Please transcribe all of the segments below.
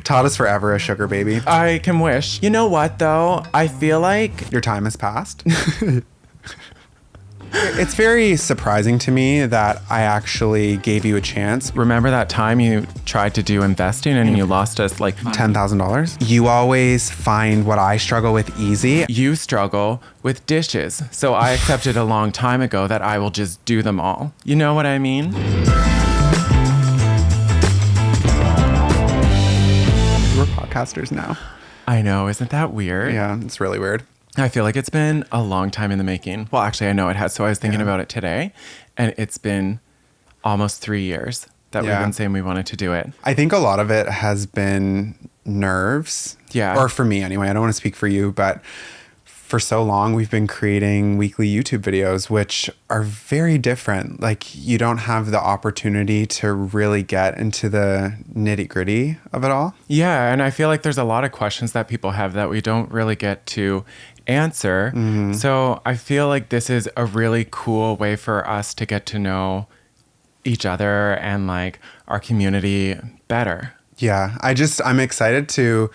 Todd is forever a sugar baby. I can wish. You know what, though? I feel like... Your time has passed. It's very surprising to me that I actually gave you a chance. Remember that time you tried to do investing and you lost us like $10,000? You always find what I struggle with easy. You struggle with dishes. So I accepted a long time ago that I will just do them all. You know what I mean? We're podcasters now. I know. Isn't that weird? Yeah, it's really weird. I feel like it's been a long time in the making. Well, actually, I know it has. So I was thinking about it today, and it's been almost 3 years that we've been saying we wanted to do it. I think a lot of it has been nerves. Yeah. Or for me anyway. I don't want to speak for you, but for so long we've been creating weekly YouTube videos, which are very different. Like, you don't have the opportunity to really get into the nitty-gritty of it all. Yeah, and I feel like there's a lot of questions that people have that we don't really get to answer. Mm-hmm. So I feel like this is a really cool way for us to get to know each other and like our community better. Yeah, I'm excited to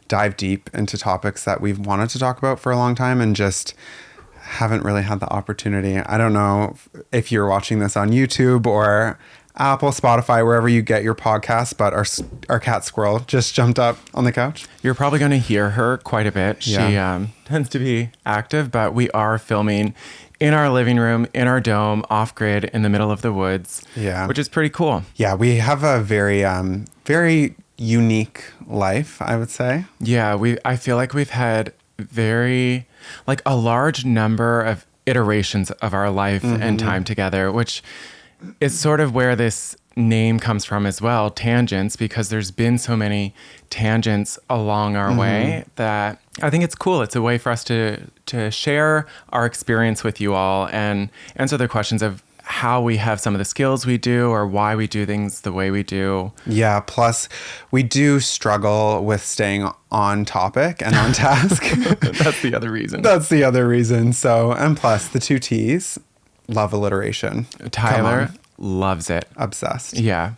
dive deep into topics that we've wanted to talk about for a long time and just haven't really had the opportunity. I don't know if you're watching this on YouTube or Apple, Spotify, wherever you get your podcasts, but our cat Squirrel just jumped up on the couch. You're probably going to hear her quite a bit. Yeah. She tends to be active, but we are filming in our living room, in our dome, off-grid, in the middle of the woods, which is pretty cool. Yeah, we have a very, very unique life, I would say. Yeah, I feel like we've had very, like a large number of iterations of our life and time together, which is sort of where this name comes from as well, tangents, because there's been so many tangents along our way that I think it's cool. It's a way for us to share our experience with you all and answer the questions of how we have some of the skills we do or why we do things the way we do. Yeah, plus we do struggle with staying on topic and on task. That's the other reason. That's the other reason. So, and plus the 2 T's, love alliteration. Tyler loves it. Obsessed. Yeah.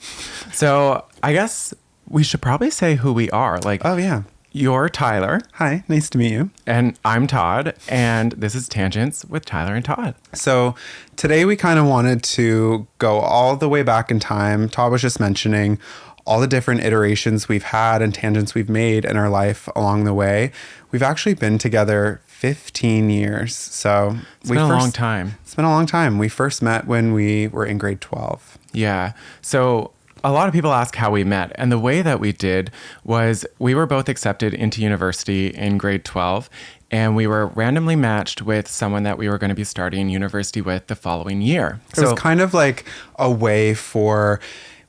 So I guess we should probably say who we are. Like, oh yeah. You're Tyler. Hi, nice to meet you. And I'm Todd, and this is Tangents with Tyler and Todd. So today we kind of wanted to go all the way back in time. Todd was just mentioning all the different iterations we've had and tangents we've made in our life along the way. We've actually been together 15 years. So it's been a long time. It's been a long time. We first met when we were in grade 12. Yeah. So a lot of people ask how we met, and the way that we did was we were both accepted into university in grade 12, and we were randomly matched with someone that we were going to be starting university with the following year. It was kind of like a way for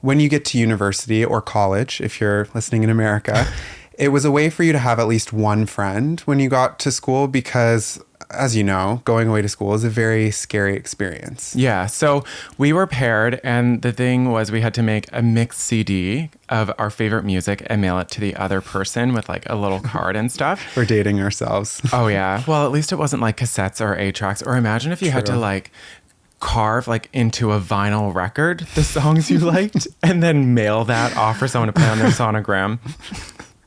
when you get to university or college, if you're listening in America, it was a way for you to have at least one friend when you got to school because, as you know, going away to school is a very scary experience. Yeah, so we were paired, and the thing was we had to make a mixed CD of our favorite music and mail it to the other person with like a little card and stuff. We're dating ourselves. Oh, yeah. Well, at least it wasn't like cassettes or 8-tracks. Or imagine if you had to like carve like into a vinyl record the songs you liked and then mail that off for someone to play on their sonogram.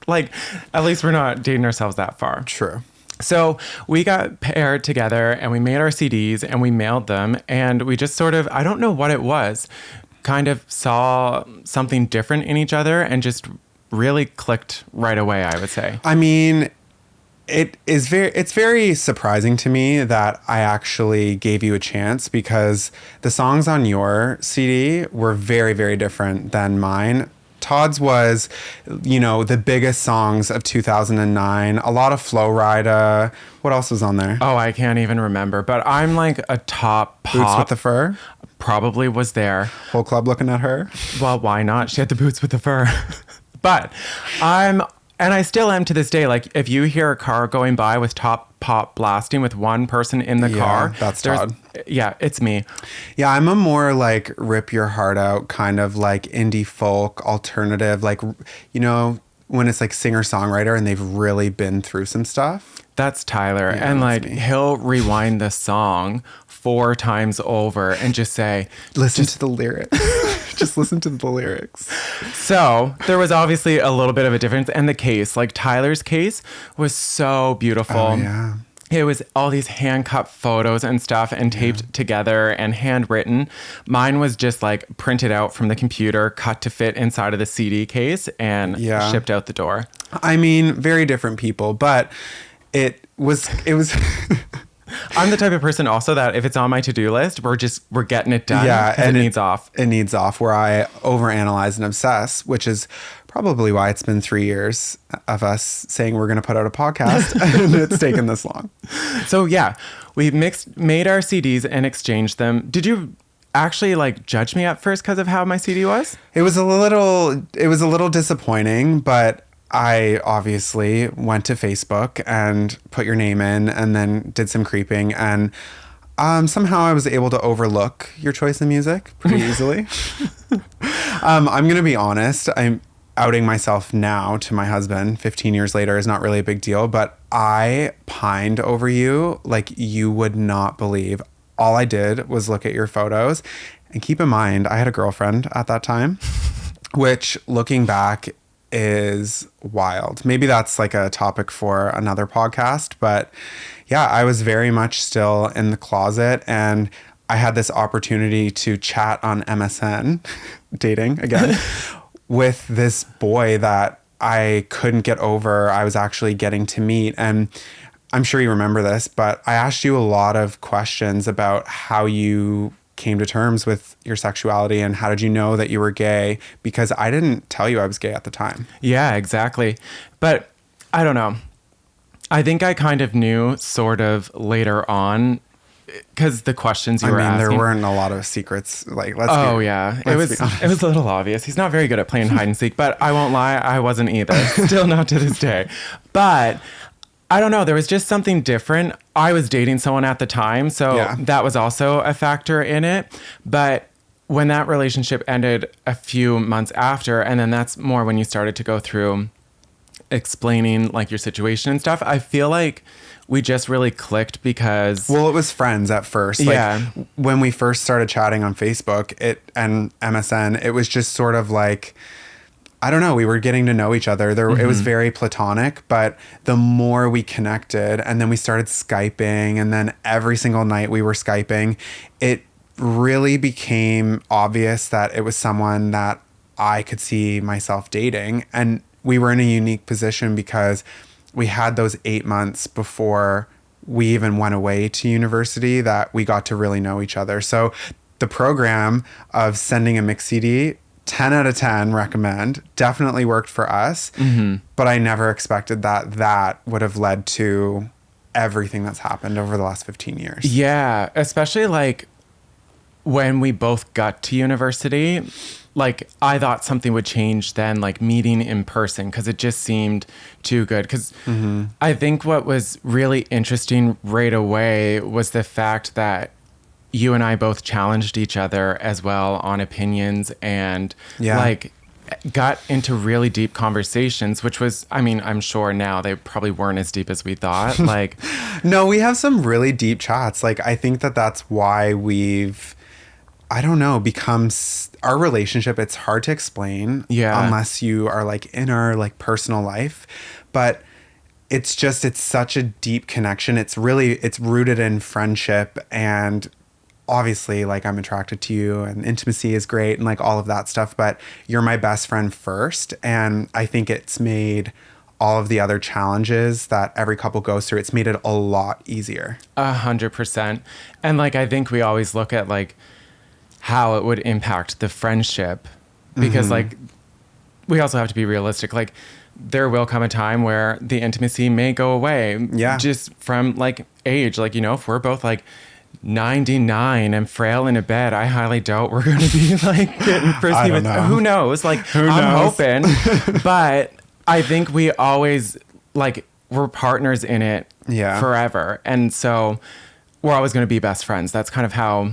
Like, at least we're not dating ourselves that far. True. So we got paired together and we made our CDs and we mailed them, and we just sort of, I don't know what it was, kind of saw something different in each other and just really clicked right away, I would say. I mean, it's very surprising to me that I actually gave you a chance because the songs on your CD were very, very different than mine. Todd's was, the biggest songs of 2009. A lot of Flow Rida. What else was on there? Oh, I can't even remember. But I'm like a top pop. Boots with the Fur? Probably was there. Whole club looking at her? Well, why not? She had the boots with the fur. But and I still am to this day. Like, if you hear a car going by with top pop blasting with one person in the car. That's Todd. Yeah, it's me. Yeah, I'm a more like rip your heart out kind of like indie folk alternative. Like, when it's like singer-songwriter and they've really been through some stuff. That's Tyler. Yeah, and like, he'll rewind the song 4 times over and just say, listen to the lyrics. Just listen to the lyrics. So there was obviously a little bit of a difference. And the case, like Tyler's case, was so beautiful. Oh, yeah. It was all these hand-cut photos and stuff and taped together and handwritten. Mine was just like printed out from the computer, cut to fit inside of the CD case and shipped out the door. I mean, very different people, but it was I'm the type of person also that if it's on my to-do list, we're getting it done. Yeah, and it needs off. It needs off, where I overanalyze and obsess, which is probably why it's been 3 years of us saying we're going to put out a podcast and it's taken this long. So yeah, we made our CDs and exchanged them. Did you actually like judge me at first because of how my CD was? It was a little disappointing, but I obviously went to Facebook and put your name in and then did some creeping, and somehow I was able to overlook your choice in music pretty easily. I'm going to be honest. I'm outing myself now to my husband 15 years later is not really a big deal, but I pined over you like you would not believe. All I did was look at your photos, and keep in mind, I had a girlfriend at that time, which looking back is wild. Maybe that's like a topic for another podcast, but yeah, I was very much still in the closet, and I had this opportunity to chat on MSN, dating again, with this boy that I couldn't get over. I was actually getting to meet, and I'm sure you remember this, but I asked you a lot of questions about how you came to terms with your sexuality and how did you know that you were gay, because I didn't tell you I was gay at the time. Yeah, exactly. But I don't know. I think I kind of knew sort of later on because the questions you were asking. There weren't a lot of secrets. Like, it was a little obvious. He's not very good at playing hide and seek, but I won't lie, I wasn't either. Still not to this day. But I don't know. There was just something different. I was dating someone at the time, so that was also a factor in it. But when that relationship ended a few months after, and then that's more when you started to go through explaining like your situation and stuff, I feel like we just really clicked because... Well, it was friends at first. Yeah. Like, when we first started chatting on Facebook and MSN, it was just sort of like... I don't know, we were getting to know each other. It was very platonic, but the more we connected and then we started Skyping, and then every single night we were Skyping, it really became obvious that it was someone that I could see myself dating. And we were in a unique position because we had those 8 months before we even went away to university that we got to really know each other. So the program of sending a mix CD, 10 out of 10 recommend, definitely worked for us. But I never expected that would have led to everything that's happened over the last 15 years. Yeah, especially like when we both got to university, like I thought something would change then, like meeting in person, because it just seemed too good. Because I think what was really interesting right away was the fact that you and I both challenged each other as well on opinions, and like got into really deep conversations, which was, I mean, I'm sure now they probably weren't as deep as we thought. Like, no, we have some really deep chats. Like, I think that's why we've, I don't know, our relationship, it's hard to explain unless you are like in our like personal life, but it's such a deep connection. It's rooted in friendship, and obviously, like, I'm attracted to you and intimacy is great and like all of that stuff, but you're my best friend first. And I think it's made all of the other challenges that every couple goes through, it's made it a lot easier. 100%. And like, I think we always look at like how it would impact the friendship, because like, we also have to be realistic. Like, there will come a time where the intimacy may go away. Yeah. Just from like age, like, you know, if we're both like 99 and frail in a bed, I highly doubt we're going to be like getting frisky with, who knows? Like, I'm hoping, but I think we always like, we're partners in it forever. And so we're always going to be best friends. That's kind of how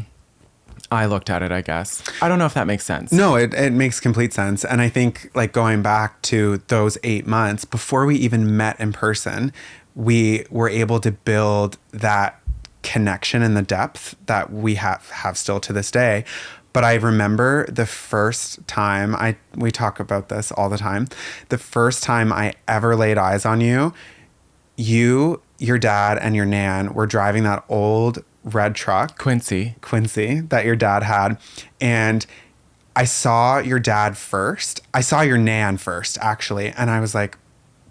I looked at it, I guess. I don't know if that makes sense. No, it makes complete sense. And I think like going back to those 8 months before we even met in person, we were able to build that connection and the depth that we have still to this day. But I remember the first time we talk about this all the time. The first time I ever laid eyes on you, your dad, and your nan were driving that old red truck, Quincy, that your dad had, and I saw your dad first. I saw your nan first, actually, and I was like,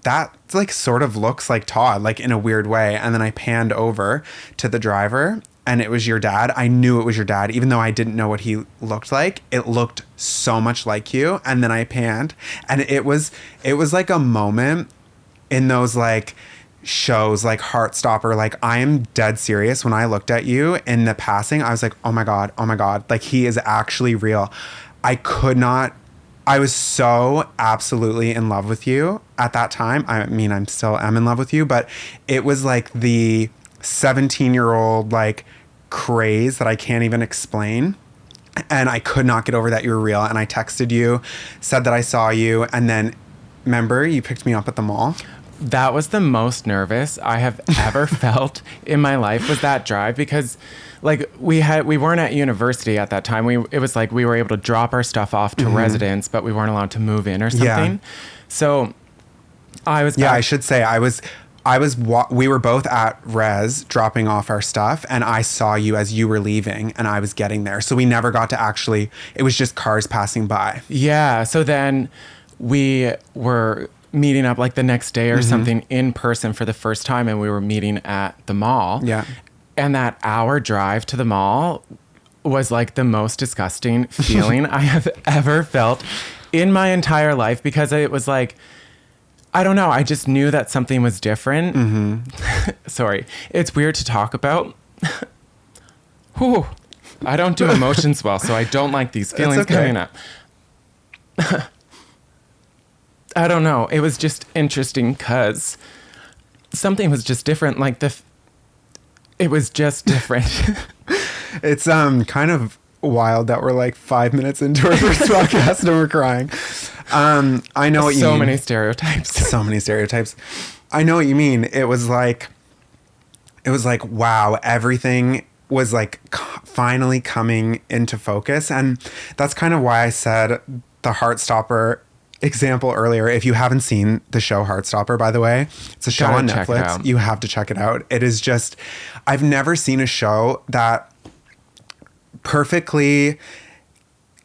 that like sort of looks like Todd, like in a weird way. And then I panned over to the driver and it was your dad. I knew it was your dad, even though I didn't know what he looked like. It looked so much like you. And then I panned, and it was like a moment in those like shows like Heartstopper. Like, I am dead serious. When I looked at you in the passing, I was like, oh my God, like he is actually real. I was so absolutely in love with you at that time. I mean, I'm still am in love with you, but it was like the 17-year-old like craze that I can't even explain. And I could not get over that you were real. And I texted you, said that I saw you. And then remember, you picked me up at the mall. That was the most nervous I have ever felt in my life, was that drive, because like we weren't at university at that time. It was like we were able to drop our stuff off to residence, but we weren't allowed to move in or something. Yeah. So I was I should say we were both at res dropping off our stuff, and I saw you as you were leaving and I was getting there. So we never got to actually, it was just cars passing by. Yeah. So then we were meeting up like the next day or something in person for the first time, and we were meeting at the mall. Yeah. And that hour drive to the mall was like the most disgusting feeling I have ever felt in my entire life, because it was like, I don't know, I just knew that something was different. Sorry, it's weird to talk about. Whew. I don't do emotions well, so I don't like these feelings coming up. I don't know. It was just interesting because something was just different. Like it was just different. It's kind of wild that we're like 5 minutes into our first podcast and we're crying. I know what you mean. So many stereotypes. So many stereotypes. I know what you mean. It was like, wow, everything was like finally coming into focus. And that's kind of why I said the Heartstopper example earlier. If you haven't seen the show Heartstopper, by the way, it's a show on Netflix. You have to check it out. It is just, I've never seen a show that perfectly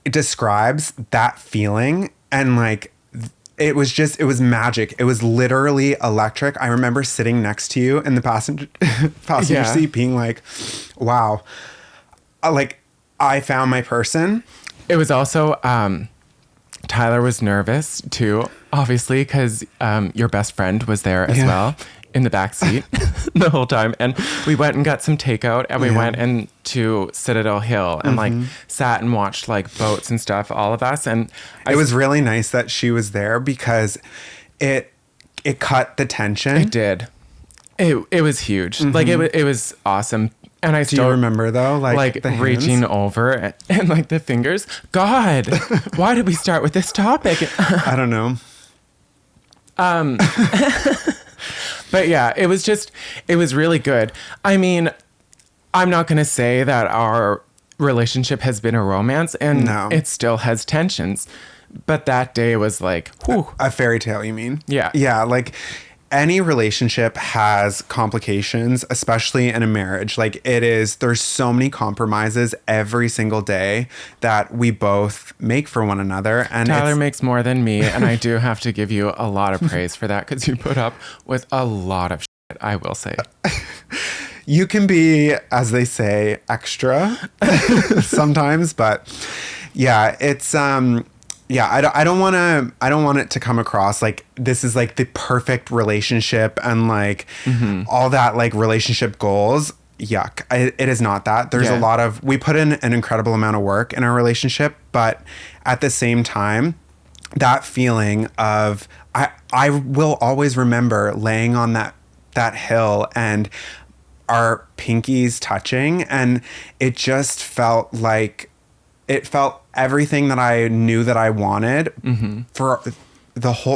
describes that feeling. And like, it was magic. It was literally electric. I remember sitting next to you in the passenger seat being like, wow, like I found my person. It was also, Tyler was nervous too, obviously, because your best friend was there as well in the back seat the whole time. And we went and got some takeout, and we went into Citadel Hill and like sat and watched like boats and stuff, all of us. And it was really nice that she was there because it cut the tension. It did. It was huge. Like it was awesome. And I still remember though, like reaching over and like the fingers. God, why did we start with this topic? I don't know. But yeah, it was really good. I mean, I'm not going to say that our relationship has been a romance, and it still has tensions. But that day was like, whew. A fairy tale, you mean? Yeah. Yeah, like any relationship has complications, especially in a marriage. Like there's so many compromises every single day that we both make for one another. And Tyler makes more than me, and I do have to give you a lot of praise for that, because you put up with a lot of shit, I will say. You can be, as they say, extra sometimes, but yeah, it's I don't want it to come across like this is like the perfect relationship and like all that like relationship goals. Yuck. It is not that. There's a lot of, we put in an incredible amount of work in our relationship, but at the same time, that feeling of, I will always remember laying on that hill and our pinkies touching, and it just felt like, it felt everything that I knew that I wanted for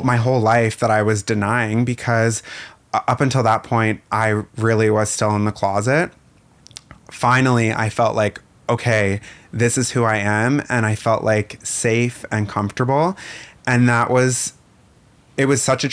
my whole life that I was denying, because up until that point, I really was still in the closet. Finally, I felt like okay, this is who I am. And I felt like safe and comfortable. And it was such a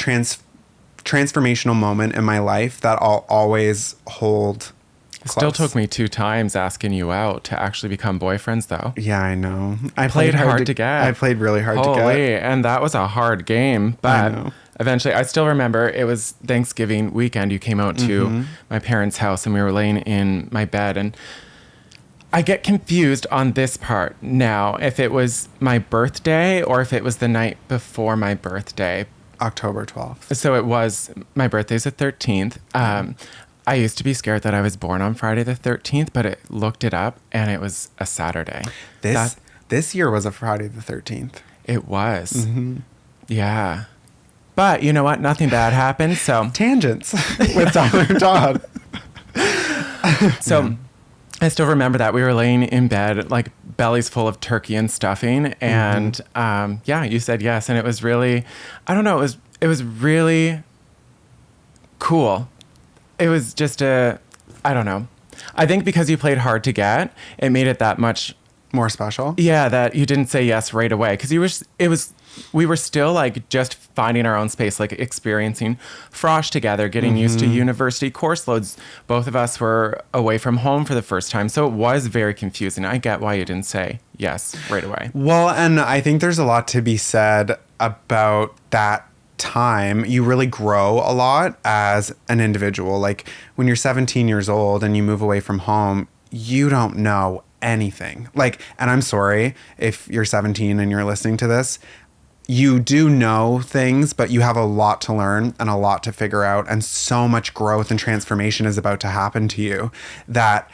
transformational moment in my life that I'll always hold It close. still took me 2 times asking you out to actually become boyfriends, though. Yeah, I know. I Played hard to get. I played really hard to Holy, get. and that was a hard game. I But know. eventually, I still remember it was Thanksgiving weekend. You came out to my parents' house, and we were laying in my bed. And I get confused on this part now, if it was my birthday or if it was the night before my birthday. October 12th. So it was, my birthday's the 13th. I used to be scared that I was born on Friday the 13th, but it looked it up and it was a Saturday. This year was a Friday the 13th. It was. Yeah. But you know what? Nothing bad happened. So, Tangents with Tyler and Todd. so I still remember that we were laying in bed, like bellies full of turkey and stuffing. And yeah, you said yes. And it was really, I don't know, it was really cool. It was just I don't know. I think because you played hard to get, it made it that much More special. Yeah, that you didn't say yes right away because we were still like just finding our own space, like experiencing frosh together, getting used to university course loads. Both of us were away from home for the first time, so it was very confusing. I get why you didn't say yes right away. Well, and I think there's a lot to be said about that time. You really grow a lot as an individual. Like when you're 17 years old and you move away from home, you don't know anything. Like, and I'm sorry if you're 17 and you're listening to this, you do know things, but you have a lot to learn and a lot to figure out. And so much growth and transformation is about to happen to you that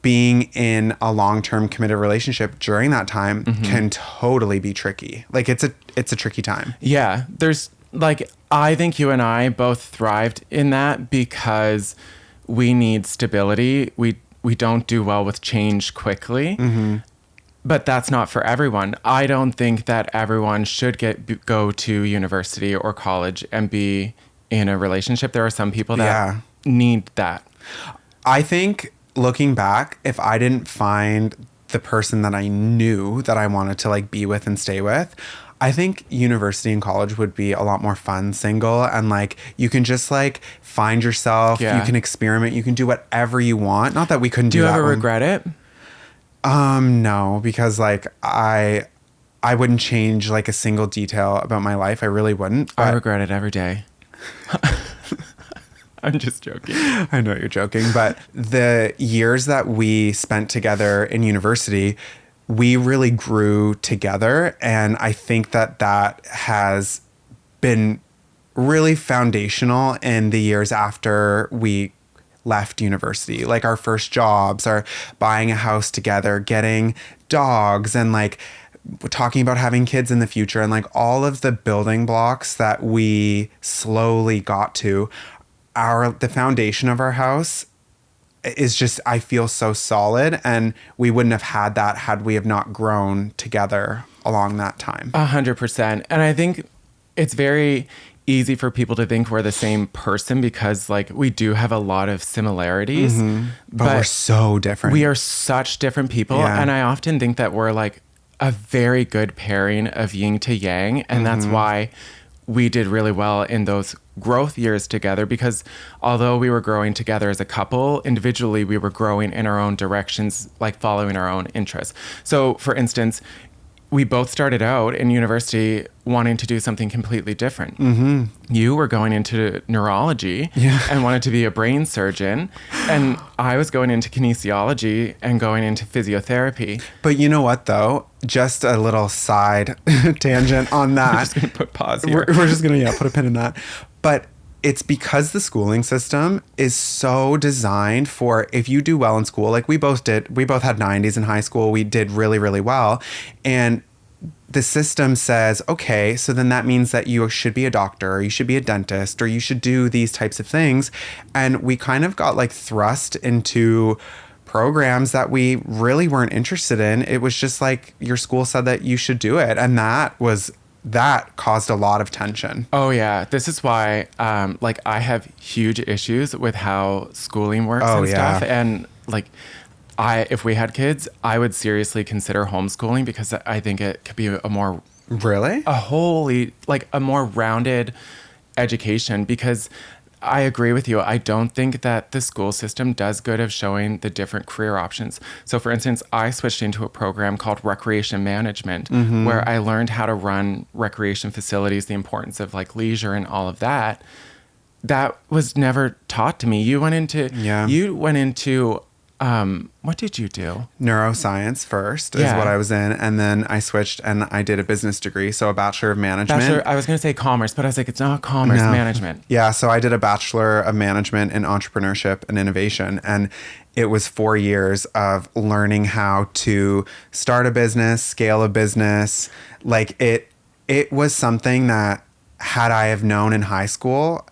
being in a long-term committed relationship during that time can totally be tricky. Like it's a tricky time. Yeah, there's like, I think you and I both thrived in that because we need stability. We don't do well with change quickly. But that's not for everyone. I don't think that everyone should go to university or college and be in a relationship. There are some people that need that. I think looking back, if I didn't find the person that I knew that I wanted to like be with and stay with, I think university and college would be a lot more fun single, and like you can just like find yourself, you can experiment, you can do whatever you want. Not that we couldn't do that. Do you ever regret it? No, because like I wouldn't change like a single detail about my life. I really wouldn't. I regret it every day. I'm just joking. I know you're joking, but the years that we spent together in university, we really grew together. And I think that has been really foundational in the years after we left university, like our first jobs, our buying a house together, getting dogs, and like talking about having kids in the future, and like all of the building blocks that we slowly got to. The foundation of our house is just, I feel so solid, and we wouldn't have had that had we have not grown together along that time. 100%. And I think it's very easy for people to think we're the same person because like we do have a lot of similarities, but we're so different. We are such different people. And I often think that we're like a very good pairing of yin to yang. And that's why we did really well in those growth years together, because although we were growing together as a couple, individually we were growing in our own directions, like following our own interests. So for instance, we both started out in university wanting to do something completely different. You were going into neurology and wanted to be a brain surgeon. And I was going into kinesiology and going into physiotherapy. But you know what, though? Just a little side tangent on that. I'm just going to put pause here. We're just going to, put a pin in that. But it's because the schooling system is so designed for, if you do well in school, like we both had 90s in high school. We did really, really well. And the system says, okay, so then that means that you should be a doctor, or you should be a dentist, or you should do these types of things. And we kind of got like thrust into programs that we really weren't interested in. It was just like your school said that you should do it. And that caused a lot of tension. Oh yeah. This is why, like I have huge issues with how schooling works and stuff. And like, if we had kids, I would seriously consider homeschooling because I think it could be Really? a more rounded education, because I agree with you. I don't think that the school system does good of showing the different career options. So for instance, I switched into a program called recreation management, where I learned how to run recreation facilities, the importance of like leisure and all of that. That was never taught to me. You went into what did you do? Neuroscience first is Yeah. what I was in. And then I switched and I did a business degree. So a Bachelor of Management. I was going to say commerce, but I was like, it's not commerce, No. management. Yeah. So I did a Bachelor of Management in Entrepreneurship and Innovation. And it was 4 years of learning how to start a business, scale a business. Like it was something that, had I have known in high school,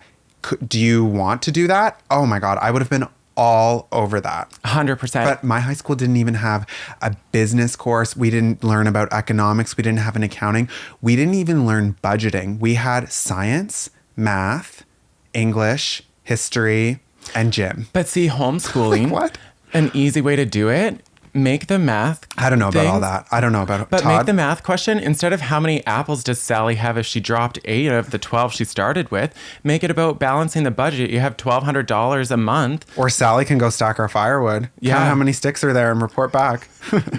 do you want to do that? Oh my God, I would have been all over that. 100%. But my high school didn't even have a business course. We didn't learn about economics. We didn't have an accounting. We didn't even learn budgeting. We had science, math, English, history, and gym. But see, homeschooling, Like what? An easy way to do it, make the math. I don't know about all things- that. I don't know about But Todd. make the math question, instead of how many apples does Sally have if she dropped 8 of the 12 she started with, make it about balancing the budget. You have $1,200 a month. Or Sally can go stack our firewood. Yeah. Count how many sticks are there and report back.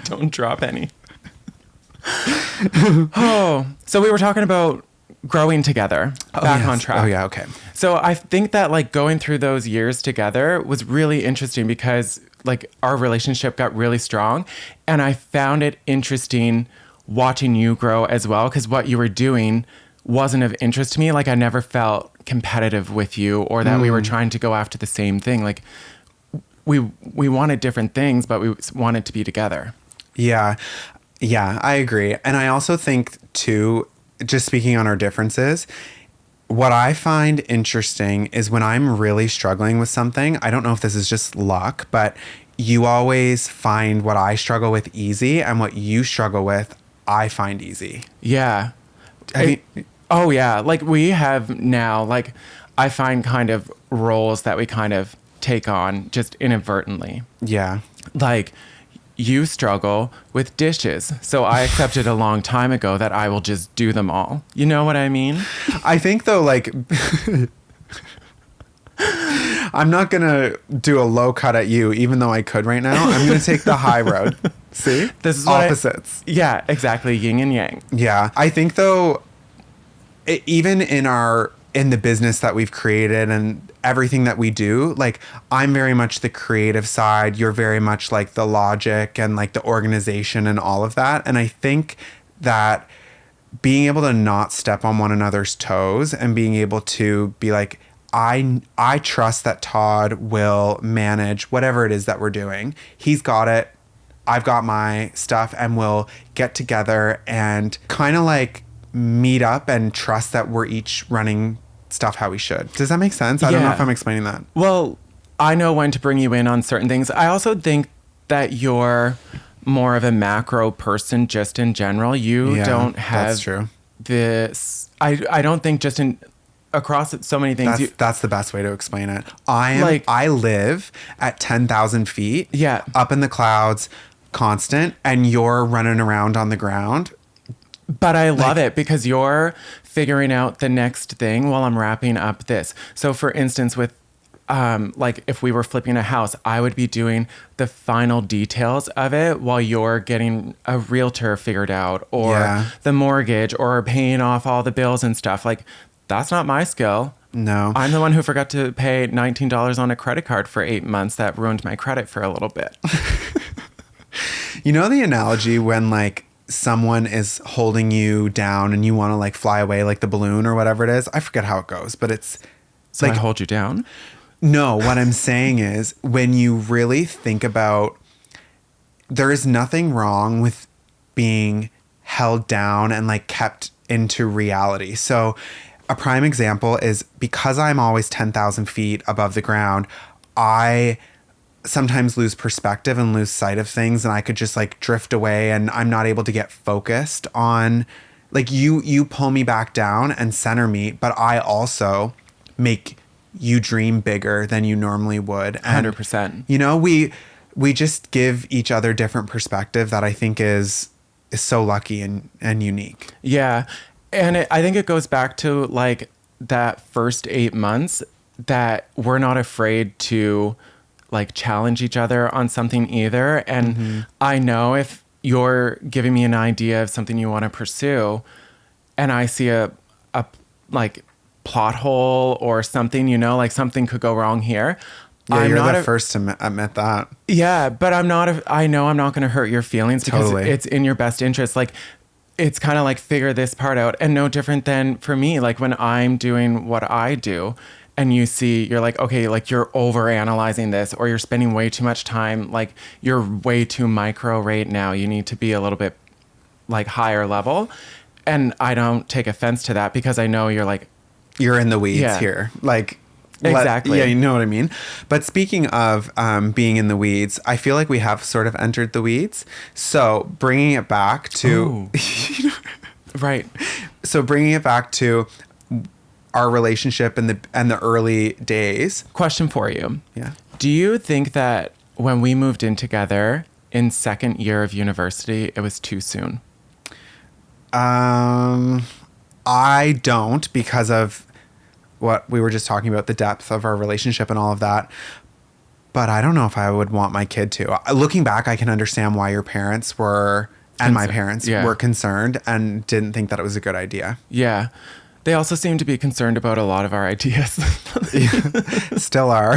Don't drop any. So we were talking about growing together, back on track. Oh yeah, okay. So I think that like going through those years together was really interesting because like our relationship got really strong, and I found it interesting watching you grow as well, because what you were doing wasn't of interest to me. Like I never felt competitive with you, or that we were trying to go after the same thing. Like we wanted different things, but we wanted to be together. Yeah. Yeah, I agree. And I also think too, just speaking on our differences, what I find interesting is when I'm really struggling with something, I don't know if this is just luck, but you always find what I struggle with easy, and what you struggle with, I find easy. Yeah. Oh yeah. Like we have now, like I find kind of roles that we kind of take on just inadvertently. yeah. Like you struggle with dishes. So I accepted a long time ago that I will just do them all. You know what I mean? I think though, like, I'm not going to do a low cut at you, even though I could right now. I'm going to take the high road. See? This is what opposites. Yeah, exactly. Yin and yang. Yeah. I think though, even in the business that we've created and everything that we do, like I'm very much the creative side. You're very much like the logic and like the organization and all of that. And I think that being able to not step on one another's toes and being able to be like, I trust that Todd will manage whatever it is that we're doing. He's got it. I've got my stuff, and we'll get together and kind of like meet up and trust that we're each running stuff how we should. Does that make sense? I don't know Yeah. if I'm explaining that. Well, I know when to bring you in on certain things. I also think that you're more of a macro person just in general. You Yeah, don't have that's true. this. I don't think just in across so many things. That's the best way to explain it. I live at 10,000 feet. Yeah. Up in the clouds, constant, and you're running around on the ground. But I love it because you're figuring out the next thing while I'm wrapping up this. So for instance, with like if we were flipping a house, I would be doing the final details of it while you're getting a realtor figured out, or Yeah. the mortgage, or paying off all the bills and stuff. Like that's not my skill. No. I'm the one who forgot to pay $19 on a credit card for 8 months. That ruined my credit for a little bit. You know the analogy when like someone is holding you down and you want to like fly away, like the balloon or whatever it is? I forget how it goes, but it's So like, I hold you down? no, what I'm saying is when you really think about, there is nothing wrong with being held down and like kept into reality. So a prime example is because I'm always 10,000 feet above the ground, I sometimes lose perspective and lose sight of things, and I could just like drift away, and I'm not able to get focused on, like, you pull me back down and center me, but I also make you dream bigger than you normally would. And 100%. you know, we just give each other different perspective that I think is so lucky and unique. Yeah. And I think it goes back to like that first 8 months that we're not afraid to like challenge each other on something either. And I know if you're giving me an idea of something you want to pursue and I see a like plot hole or something, you know, like something could go wrong here. Yeah, you're the first to admit that. Yeah, but I know I'm not going to hurt your feelings because Totally. it's in your best interest. Like, it's kind of like figure this part out, and no different than for me. Like when I'm doing what I do and you see, you're like, okay, like you're over analyzing this or you're spending way too much time. Like you're way too micro right now. You need to be a little bit like higher level. And I don't take offense to that because I know You're in the weeds here. Like, exactly. Yeah, you know what I mean? But speaking of being in the weeds, I feel like we have sort of entered the weeds. So bringing it back to... Right. So bringing it back to our relationship and the early days. Question for you. Yeah. Do you think that when we moved in together in second year of university, it was too soon? I don't, because of what we were just talking about, the depth of our relationship and all of that. But I don't know if I would want my kid to. Looking back, I can understand why your parents were, and my parents were concerned and didn't think that it was a good idea. Yeah. They also seem to be concerned about a lot of our ideas. Still are.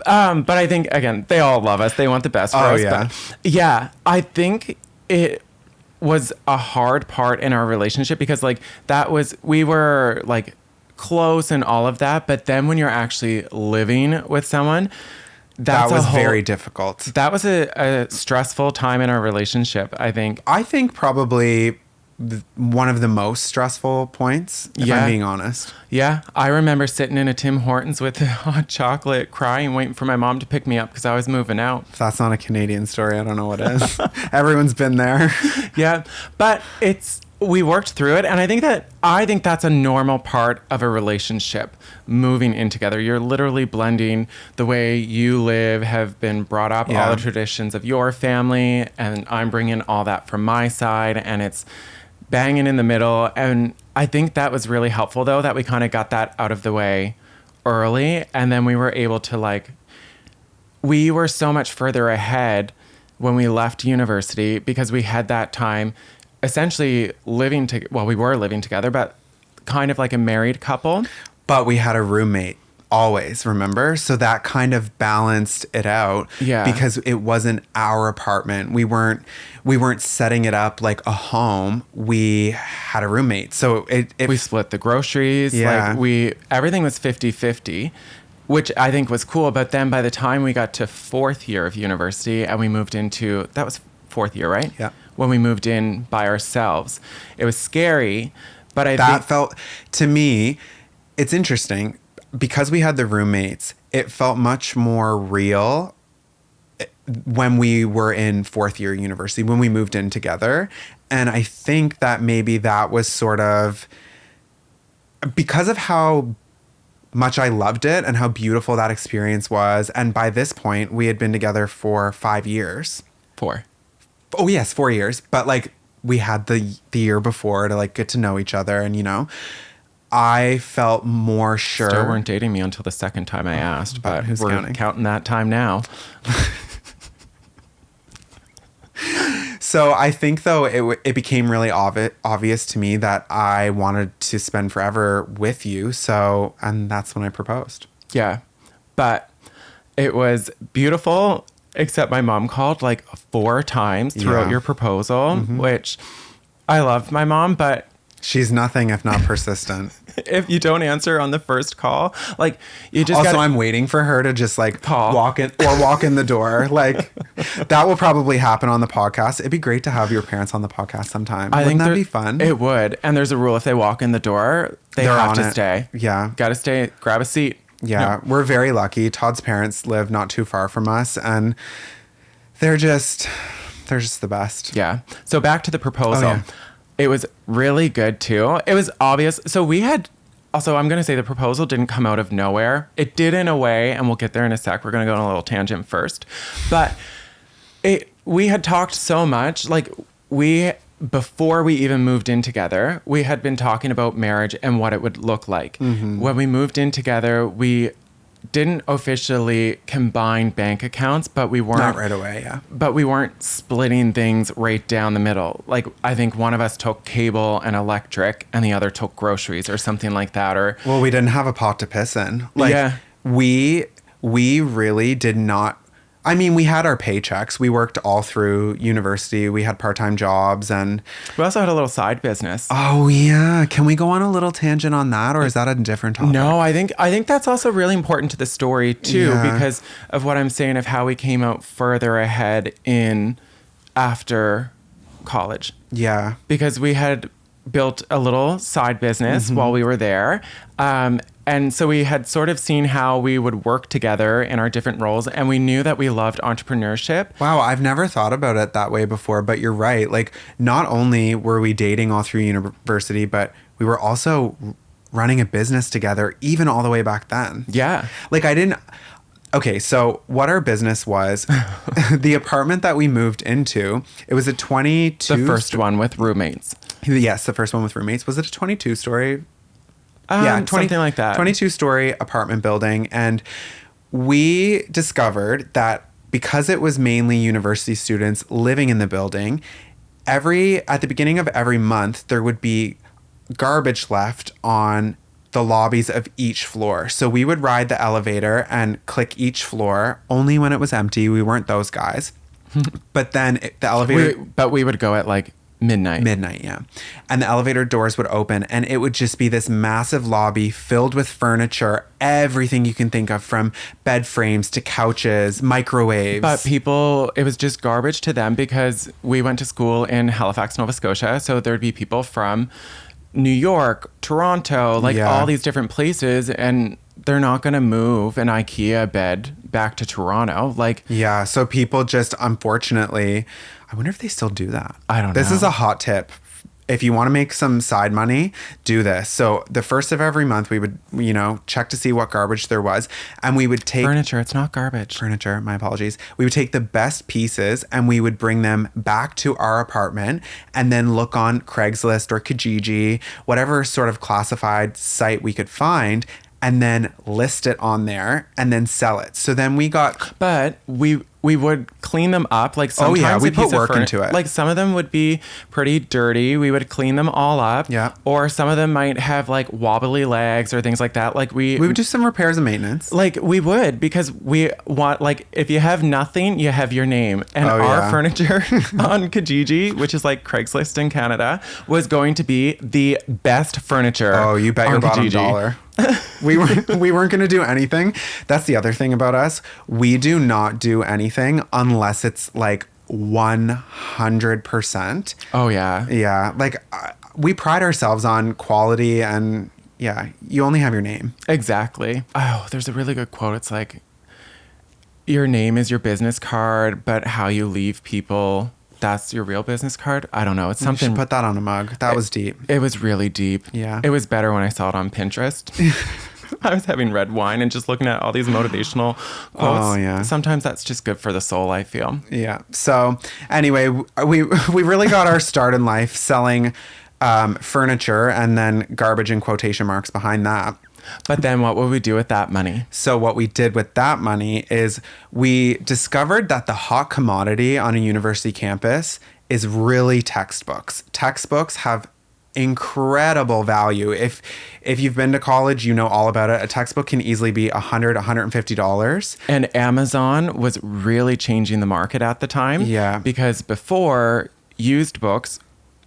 But I think, again, they all love us. They want the best for us. Yeah. But yeah, I think it was a hard part in our relationship because like we were like close and all of that. But then when you're actually living with someone, that was very difficult. That was a stressful time in our relationship, I think. I think probably one of the most stressful points, if I'm being honest. Yeah. I remember sitting in a Tim Hortons with hot chocolate, crying, waiting for my mom to pick me up because I was moving out. If that's not a Canadian story, I don't know what is. Everyone's been there. Yeah. But we worked through it. And I think that's a normal part of a relationship, moving in together. You're literally blending the way you live, have been brought up, all the traditions of your family. And I'm bringing all that from my side. And it's banging in the middle. And I think that was really helpful, though, that we kind of got that out of the way early. And then we were able to we were so much further ahead when we left university because we had that time essentially we were living together, but kind of like a married couple. But we had a roommate always, remember? So that kind of balanced it out. Yeah. Because it wasn't our apartment. We weren't setting it up like a home. We had a roommate. So we split the groceries. Yeah. Everything was 50-50, which I think was cool. But then by the time we got to fourth year of university and we moved that was fourth year, right? Yeah. When we moved in by ourselves, it was scary, but to me, it's interesting because we had the roommates. It felt much more real when we were in fourth year university, when we moved in together. And I think that maybe that was sort of because of how much I loved it and how beautiful that experience was. And by this point, we had been together for 5 years. 4. Oh yes, 4 years. But we had the year before to get to know each other, and I felt more sure. Still weren't dating me until the second time I asked, but who's we're counting that time now. So I think though it became really obvious to me that I wanted to spend forever with you. So, and that's when I proposed. Yeah, but it was beautiful. Except my mom called 4 times throughout your proposal, which I love my mom, but she's nothing if not persistent. If you don't answer on the first call, you just also I'm waiting for her to just call. walk in the door. That will probably happen on the podcast. It'd be great to have your parents on the podcast sometime. Wouldn't that be fun? It would. And there's a rule: if they walk in the door, they're have to stay. Yeah, gotta stay. Grab a seat. Yeah, we're very lucky. Todd's parents live not too far from us, and they're just the best. Yeah. So back to the proposal. Oh, yeah. It was really good too. It was obvious. So we had Also, I'm going to say the proposal didn't come out of nowhere. It did in a way, and we'll get there in a sec. We're going to go on a little tangent first. But we had talked so much, like before we even moved in together, we had been talking about marriage and what it would look like. When we moved in together, we didn't officially combine bank accounts, but we weren't Not right away, yeah. But we weren't splitting things right down the middle. Like, I think one of us took cable and electric and the other took groceries or something like that. Or Well, we didn't have a pot to piss in. Like, Yeah. we really did not. I mean, we had our paychecks. We worked all through university. We had part-time jobs and... we also had a little side business. Oh, yeah. Can we go on a little tangent on that, or is that a different topic? No, I think that's also really important to the story too, Yeah. because of what I'm saying of how we came out further ahead in after college. Yeah. Because we had built a little side business while we were there. And so we had sort of seen how we would work together in our different roles, and we knew that we loved entrepreneurship. Wow, I've never thought about it that way before, but you're right. Like, not only were we dating all through university, but we were also running a business together, even all the way back then. Yeah. Like, okay, so what our business was, the apartment that we moved into, it was a 22... The first one with roommates. Yes, the first one with roommates. Was it a 22-story? Something like that. 22-story apartment building. And we discovered that because it was mainly university students living in the building, at the beginning of every month, there would be garbage left on the lobbies of each floor. So we would ride the elevator and click each floor only when it was empty. We weren't those guys. But then the elevator... But we would go at like midnight, yeah. And the elevator doors would open, and it would just be this massive lobby filled with furniture, everything you can think of, from bed frames to couches, microwaves. But it was just garbage to them because we went to school in Halifax, Nova Scotia. So there'd be people from New York, Toronto, all these different places, and they're not going to move an IKEA bed back to Toronto. Yeah, so people just, unfortunately, I wonder if they still do that. I don't know. This is a hot tip. If you want to make some side money, do this. So the first of every month, we would, check to see what garbage there was. And we would take... Furniture, it's not garbage. Furniture, my apologies. We would take the best pieces and we would bring them back to our apartment and then look on Craigslist or Kijiji, whatever sort of classified site we could find, and then list it on there and then sell it. So then we got... But we would clean them up. Like, sometimes we put work into it. Like, some of them would be pretty dirty. We would clean them all up. Yeah. Or some of them might have like wobbly legs or things like that. Like, we would do some repairs and maintenance. Like, we would, because we want, like, if you have nothing, you have your name. And our furniture on Kijiji, which is like Craigslist in Canada, was going to be the best furniture. Oh, you bet your bottom dollar. we weren't going to do anything. That's the other thing about us. We do not do anything unless it's like 100%. Oh, yeah. Yeah. Like, we pride ourselves on quality, and yeah, you only have your name. Exactly. Oh, there's a really good quote. It's like, your name is your business card, but how you leave people, that's your real business card. I don't know. It's something. You should put that on a mug. That was deep. It was really deep. Yeah. It was better when I saw it on Pinterest. I was having red wine and just looking at all these motivational quotes. Oh, yeah. Sometimes that's just good for the soul, I feel. Yeah. So anyway, we really got our start in life selling furniture, and then garbage in quotation marks behind that. But then what would we do with that money? So what we did with that money is we discovered that the hot commodity on a university campus is really textbooks. Textbooks have incredible value. If you've been to college, you know all about it. A textbook can easily be $100, $150. And Amazon was really changing the market at the time. Yeah. Because before, used books,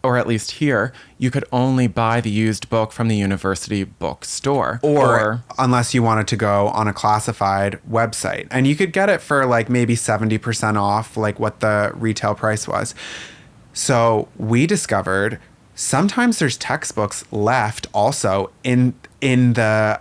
or at least here, you could only buy the used book from the university bookstore. Or unless you wanted to go on a classified website. And you could get it for like maybe 70% off, like what the retail price was. So we discovered sometimes there's textbooks left also in the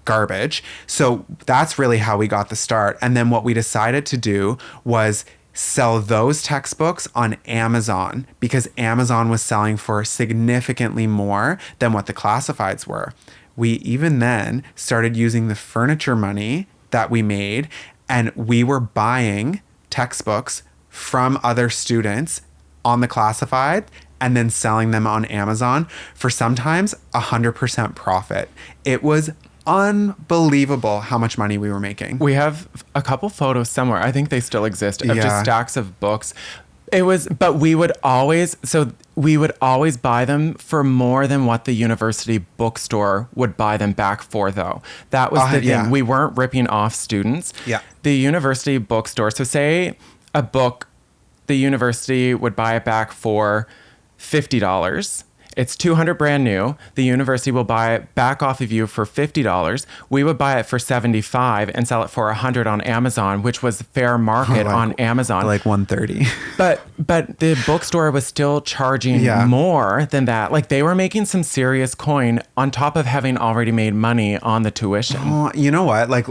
garbage. So that's really how we got the start. And then what we decided to do was sell those textbooks on Amazon, because Amazon was selling for significantly more than what the classifieds were. we even then started using the furniture money that we made, and we were buying textbooks from other students on the classified and then selling them on Amazon for sometimes 100% profit. It was unbelievable how much money we were making. We have a couple photos somewhere. I think they still exist of just stacks of books. But we would always buy them for more than what the university bookstore would buy them back for, though. That was the thing. Yeah. We weren't ripping off students. Yeah. The university bookstore, so say a book, the university would buy it back for $50. It's $200 brand new. The university will buy it back off of you for $50. We would buy it for $75 and sell it for $100 on Amazon, which was fair market on Amazon. Like $130. But the bookstore was still charging more than that. Like they were making some serious coin on top of having already made money on the tuition. Oh, you know what? Like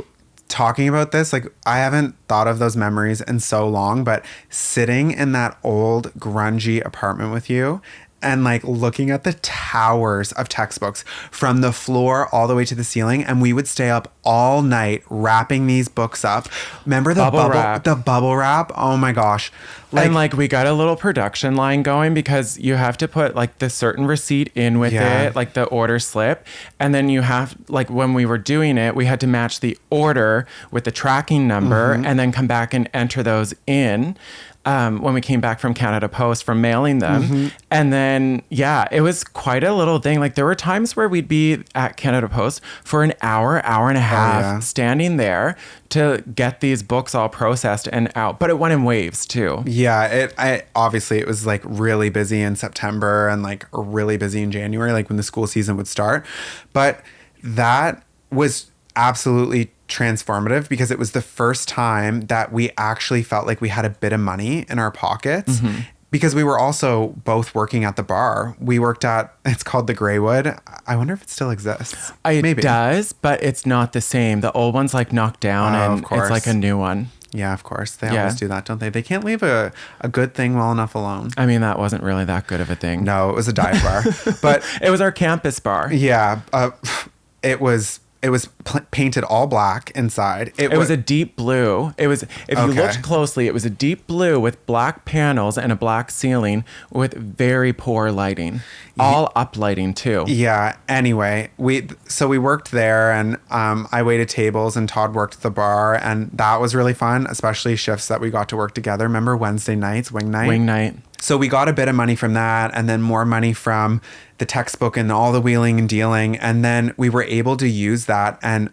talking about this, like I haven't thought of those memories in so long, but sitting in that old grungy apartment with you and like looking at the towers of textbooks from the floor all the way to the ceiling, and we would stay up all night wrapping these books up. Remember the bubble wrap? Oh my gosh. And like we got a little production line going because you have to put like the certain receipt in with it, like the order slip. And then you have, like when we were doing it, we had to match the order with the tracking number and then come back and enter those in. When we came back from Canada Post from mailing them. And then, it was quite a little thing. Like there were times where we'd be at Canada Post for an hour and a half standing there to get these books all processed and out. But it went in waves too. Yeah, obviously it was like really busy in September and like really busy in January, like when the school season would start. But that was absolutely transformative because it was the first time that we actually felt like we had a bit of money in our pockets because we were also both working at the bar. We worked at, it's called the Greywood. I wonder if it still exists. Maybe. It does, but it's not the same. The old one's like knocked down and it's like a new one. Yeah, of course. They always do that, don't they? They can't leave a good thing well enough alone. I mean, that wasn't really that good of a thing. No, it was a dive bar. But it was our campus bar. Yeah. It was painted all black inside. It was a deep blue. It was, if you looked closely, it was a deep blue with black panels and a black ceiling with very poor lighting. All up lighting too. Yeah. Anyway, we worked there, and I waited tables and Todd worked the bar, and that was really fun, especially shifts that we got to work together. Remember Wednesday nights, wing night? Wing night. So we got a bit of money from that, and then more money from the textbook and all the wheeling and dealing. And then we were able to use that. And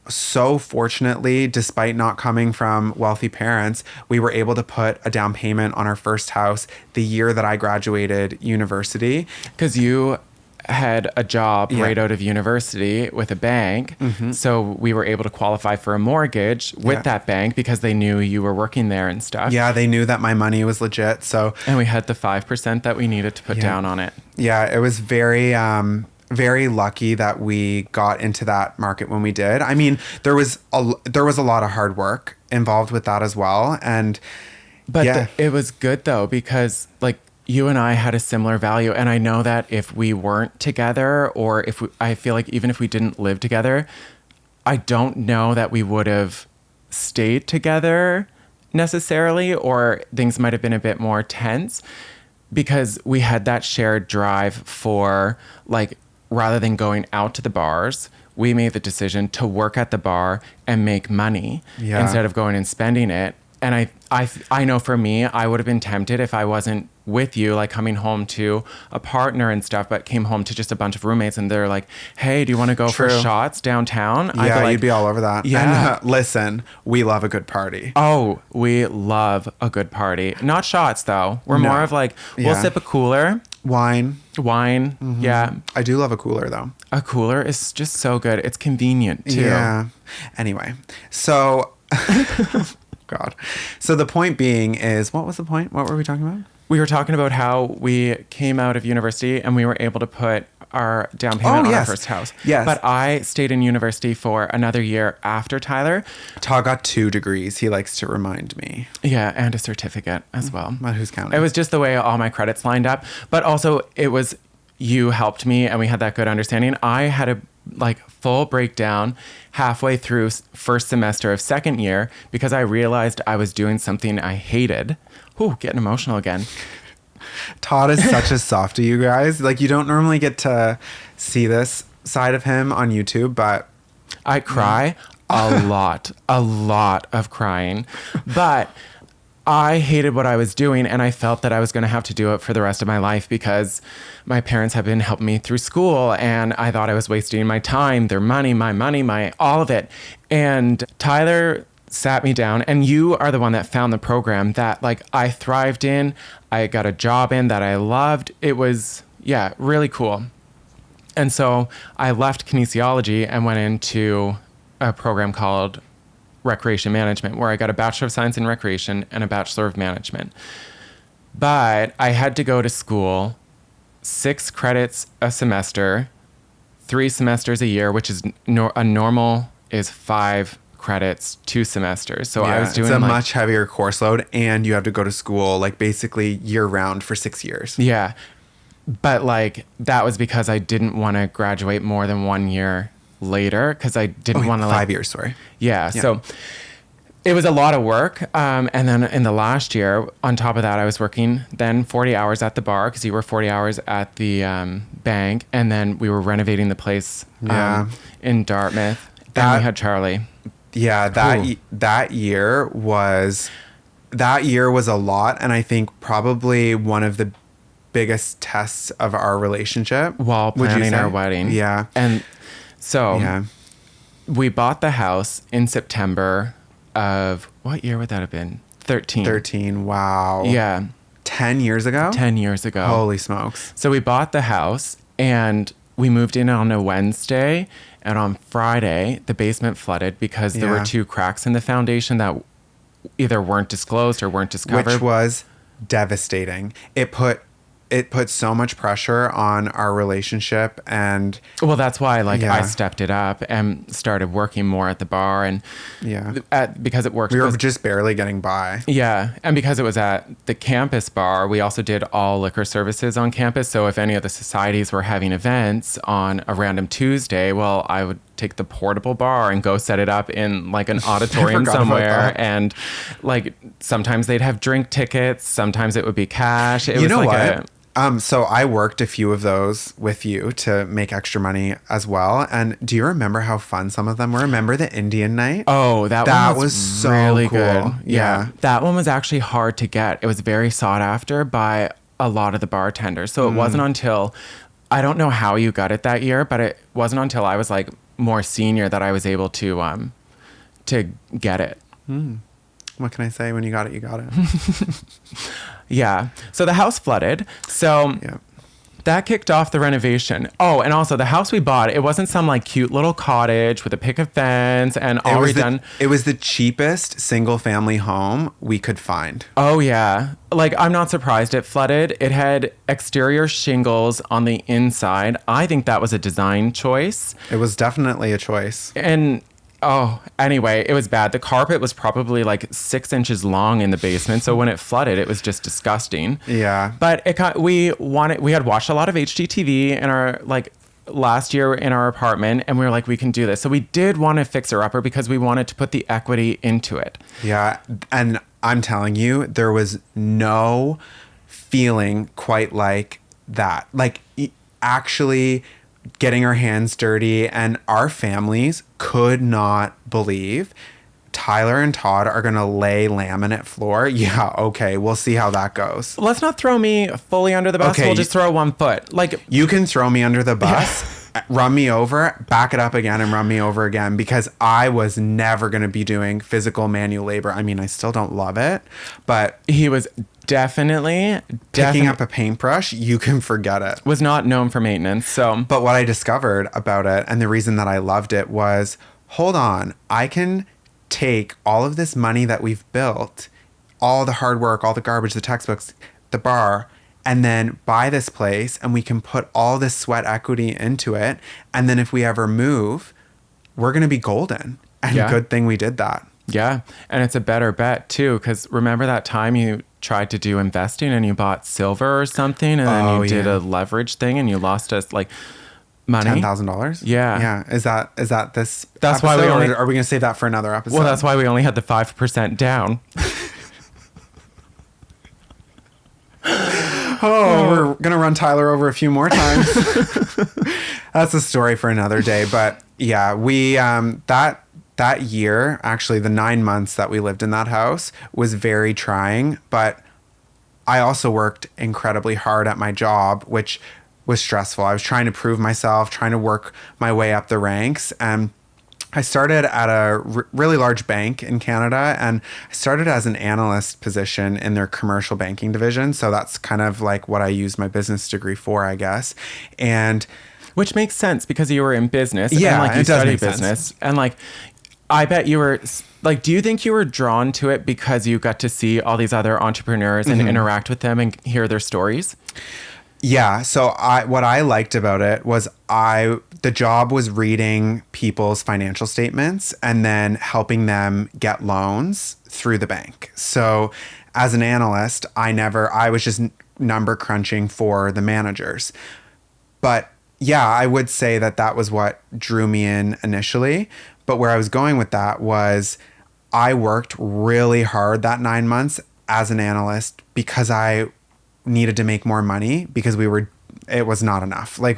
so fortunately, despite not coming from wealthy parents, we were able to put a down payment on our first house the year that I graduated university. Because you had a job right out of university with a bank. So we were able to qualify for a mortgage with that bank because they knew you were working there and stuff. Yeah, they knew that my money was legit. And we had the 5% that we needed to put down on it. Yeah, it was very very lucky that we got into that market when we did. I mean, there was a lot of hard work involved with that as well. But it was good though, because like you and I had a similar value. And I know that if we weren't together, or I feel like even if we didn't live together, I don't know that we would have stayed together necessarily, or things might have been a bit more tense because we had that shared drive for, like, rather than going out to the bars, we made the decision to work at the bar and make money instead of going and spending it. And I know for me, I would have been tempted if I wasn't with you, like coming home to a partner and stuff, but came home to just a bunch of roommates and they're like, hey, do you want to go for shots downtown? Yeah, you'd be all over that. Yeah. And listen, we love a good party. Oh, we love a good party. Not shots though. We're more of like, we'll sip a cooler. Wine. Yeah. I do love a cooler though. A cooler is just so good. It's convenient too. Yeah. Anyway, so... God. So the point being is, what was the point? What were we talking about? We were talking about how we came out of university and we were able to put our down payment on our first house. Yes. But I stayed in university for another year after Tyler. Todd got 2 degrees, he likes to remind me. Yeah, and a certificate as well. But who's counting? It was just the way all my credits lined up. But also, it was, you helped me and we had that good understanding. I had a like full breakdown halfway through first semester of second year because I realized I was doing something I hated. Ooh, getting emotional again. Todd is such a softie, you guys. Like, you don't normally get to see this side of him on YouTube, but I cry a lot of crying, but I hated what I was doing, and I felt that I was going to have to do it for the rest of my life because my parents have been helping me through school, and I thought I was wasting my time, their money, my all of it. And Tyler sat me down, and you are the one that found the program that like I thrived in. I got a job in that I loved. It was, yeah, really cool. And so I left kinesiology and went into a program called Recreation Management, where I got a Bachelor of Science in Recreation and a Bachelor of Management. But I had to go to school 6 credits a semester, 3 semesters a year, which is a normal is 5 credits 2 semesters. So I was doing it's a like, much heavier course load, and you have to go to school like basically year round for 6 years. Yeah. But like that was because I didn't want to graduate more than 1 year later because I didn't want to 5 years, sorry. Yeah. So it was a lot of work. And then in the last year, on top of that, I was working then 40 hours at the bar because you were 40 hours at the bank. And then we were renovating the place in Dartmouth. And we had Charlie. Yeah, that year was a lot, and I think probably one of the biggest tests of our relationship while planning our wedding. Yeah. And so we bought the house in September of, what year would that have been? 13. Wow. Yeah. 10 years ago? 10 years ago. Holy smokes. So we bought the house and we moved in on a Wednesday, and on Friday the basement flooded because there were 2 cracks in the foundation that either weren't disclosed or weren't discovered. Which was devastating. It put so much pressure on our relationship, and well, that's why I stepped it up and started working more at the bar, and because it worked. We were just barely getting by. Yeah, and because it was at the campus bar, we also did all liquor services on campus. So if any of the societies were having events on a random Tuesday, well, I would take the portable bar and go set it up in like an auditorium somewhere, and like sometimes they'd have drink tickets, sometimes it would be cash. It was know like what? So I worked a few of those with you to make extra money as well. And do you remember how fun some of them were? Remember the Indian night? Oh, that one was so really cool. Good. Yeah. That one was actually hard to get. It was very sought after by a lot of the bartenders. So it wasn't until, I don't know how you got it that year, but it wasn't until I was like more senior that I was able to get it. What can I say? When you got it, you got it. Yeah. So the house flooded. So that kicked off the renovation. Oh, and also the house we bought, it wasn't some like cute little cottage with a picket fence and all redone. It was the cheapest single family home we could find. Oh, yeah. Like, I'm not surprised it flooded. It had exterior shingles on the inside. I think that was a design choice. It was definitely a choice. And anyway, it was bad. The carpet was probably like 6 inches long in the basement. So when it flooded, it was just disgusting. Yeah. But we had watched a lot of HGTV in our last year in our apartment, and we were like, we can do this. So we did want to fix her upper because we wanted to put the equity into it. Yeah. And I'm telling you, there was no feeling quite like that. Like actually getting our hands dirty, and our families could not believe Tyler and Todd are going to lay laminate floor. Yeah, okay, we'll see how that goes. Let's not throw me fully under the bus. Okay, we'll just throw 1 foot. Like, you can throw me under the bus, run me over, back it up again, and run me over again, because I was never going to be doing physical manual labor. I mean, I still don't love it, but he was definitely picking up a paintbrush. You can forget it. Was not known for maintenance. So, but what I discovered about it, and the reason that I loved it, was, hold on, I can take all of this money that we've built, all the hard work, all the garbage, the textbooks, the bar, and then buy this place, and we can put all this sweat equity into it. And then if we ever move, we're going to be golden. And good thing we did that. Yeah. And it's a better bet too, because remember that time you tried to do investing and you bought silver or something, and then you did a leverage thing and you lost us like Money? $10,000. Yeah. Yeah. Is that this? That's why we episode, only- or are we gonna save that for another episode? Well, that's why we only had the 5% down. Oh, we're gonna run Tyler over a few more times. That's a story for another day. But yeah, we that year, actually, the 9 months that we lived in that house was very trying. But I also worked incredibly hard at my job, which was stressful. I was trying to prove myself, trying to work my way up the ranks, and I started at a really large bank in Canada, and I started as an analyst position in their commercial banking division. So that's kind of like what I used my business degree for, I guess. And Which makes sense because you were in business. Yeah, and like you it does studied make sense. business. And like, I bet you were like, do you think you were drawn to it because you got to see all these other entrepreneurs and interact with them and hear their stories? yeah, so what I liked about it was the job was reading people's financial statements and then helping them get loans through the bank. So as an analyst, I was just number crunching for the managers. But yeah, I would say that was what drew me in initially. But where I was going with that was I worked really hard that 9 months as an analyst because I needed to make more money because it was not enough. Like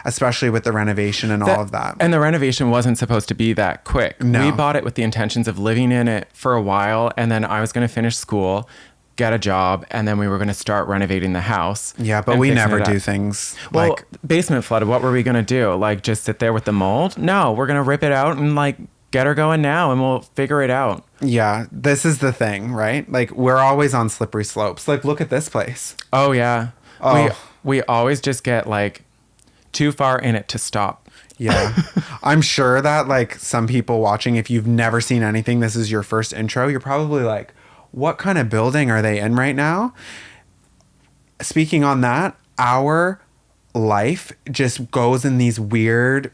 especially with the renovation and all of that. And the renovation wasn't supposed to be that quick. No. We bought it with the intentions of living in it for a while. And then I was going to finish school, get a job, and then we were going to start renovating the house. Yeah, but and we fixing never it up. do things Well, like, basement flooded. What were we going to do? Like just sit there with the mold? No, we're going to rip it out and like get her going now and we'll figure it out. yeah, this is the thing, right? Like we're always on slippery slopes. Like look at this place. Oh, yeah. Oh. We always just get like too far in it to stop. Yeah. I'm sure that like some people watching, if you've never seen anything, this is your first intro, you're probably like, what kind of building are they in right now? Speaking on that, our life just goes in these weird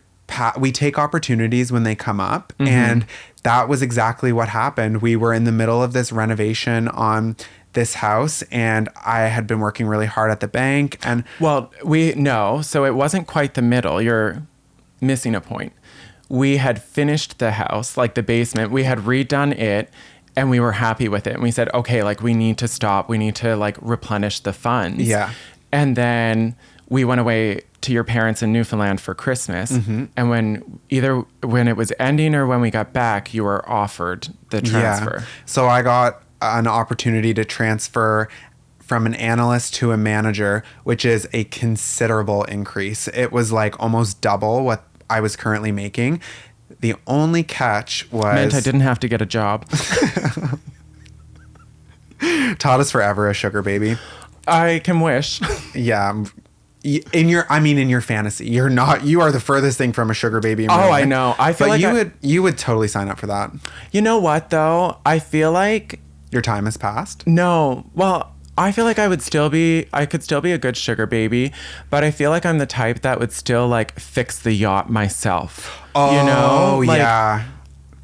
we take opportunities when they come up. And that was exactly what happened. We were in the middle of this renovation on this house, and I had been working really hard at the bank. And Well, so it wasn't quite the middle. You're missing a point. We had finished the house, like the basement. We had redone it, and we were happy with it. And we said, okay, like we need to stop. We need to like replenish the funds. Yeah. And then we went away to your parents in Newfoundland for Christmas. And when it was ending or when we got back, you were offered the transfer. yeah, so I got an opportunity to transfer from an analyst to a manager, which is a considerable increase. It was like almost double what I was currently making. The only catch was Meant I didn't have to get a job. Todd is forever a sugar baby. I can wish. Yeah. In your fantasy, you are the furthest thing from a sugar baby. In real Oh, life. I know. I feel but like you would totally sign up for that. You know what though? I feel like Your time has passed. no. Well, I feel like I could still be a good sugar baby, but I feel like I'm the type that would still like fix the yacht myself. Oh, you know? Like, yeah.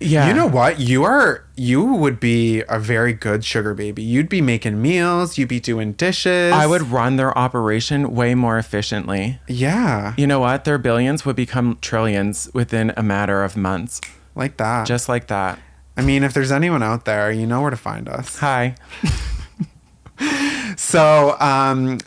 Yeah. You know what? You would be a very good sugar baby. You'd be making meals. You'd be doing dishes. I would run their operation way more efficiently. Yeah. You know what? Their billions would become trillions within a matter of months. Like that. Just like that. I mean, if there's anyone out there, you know where to find us. Hi. So,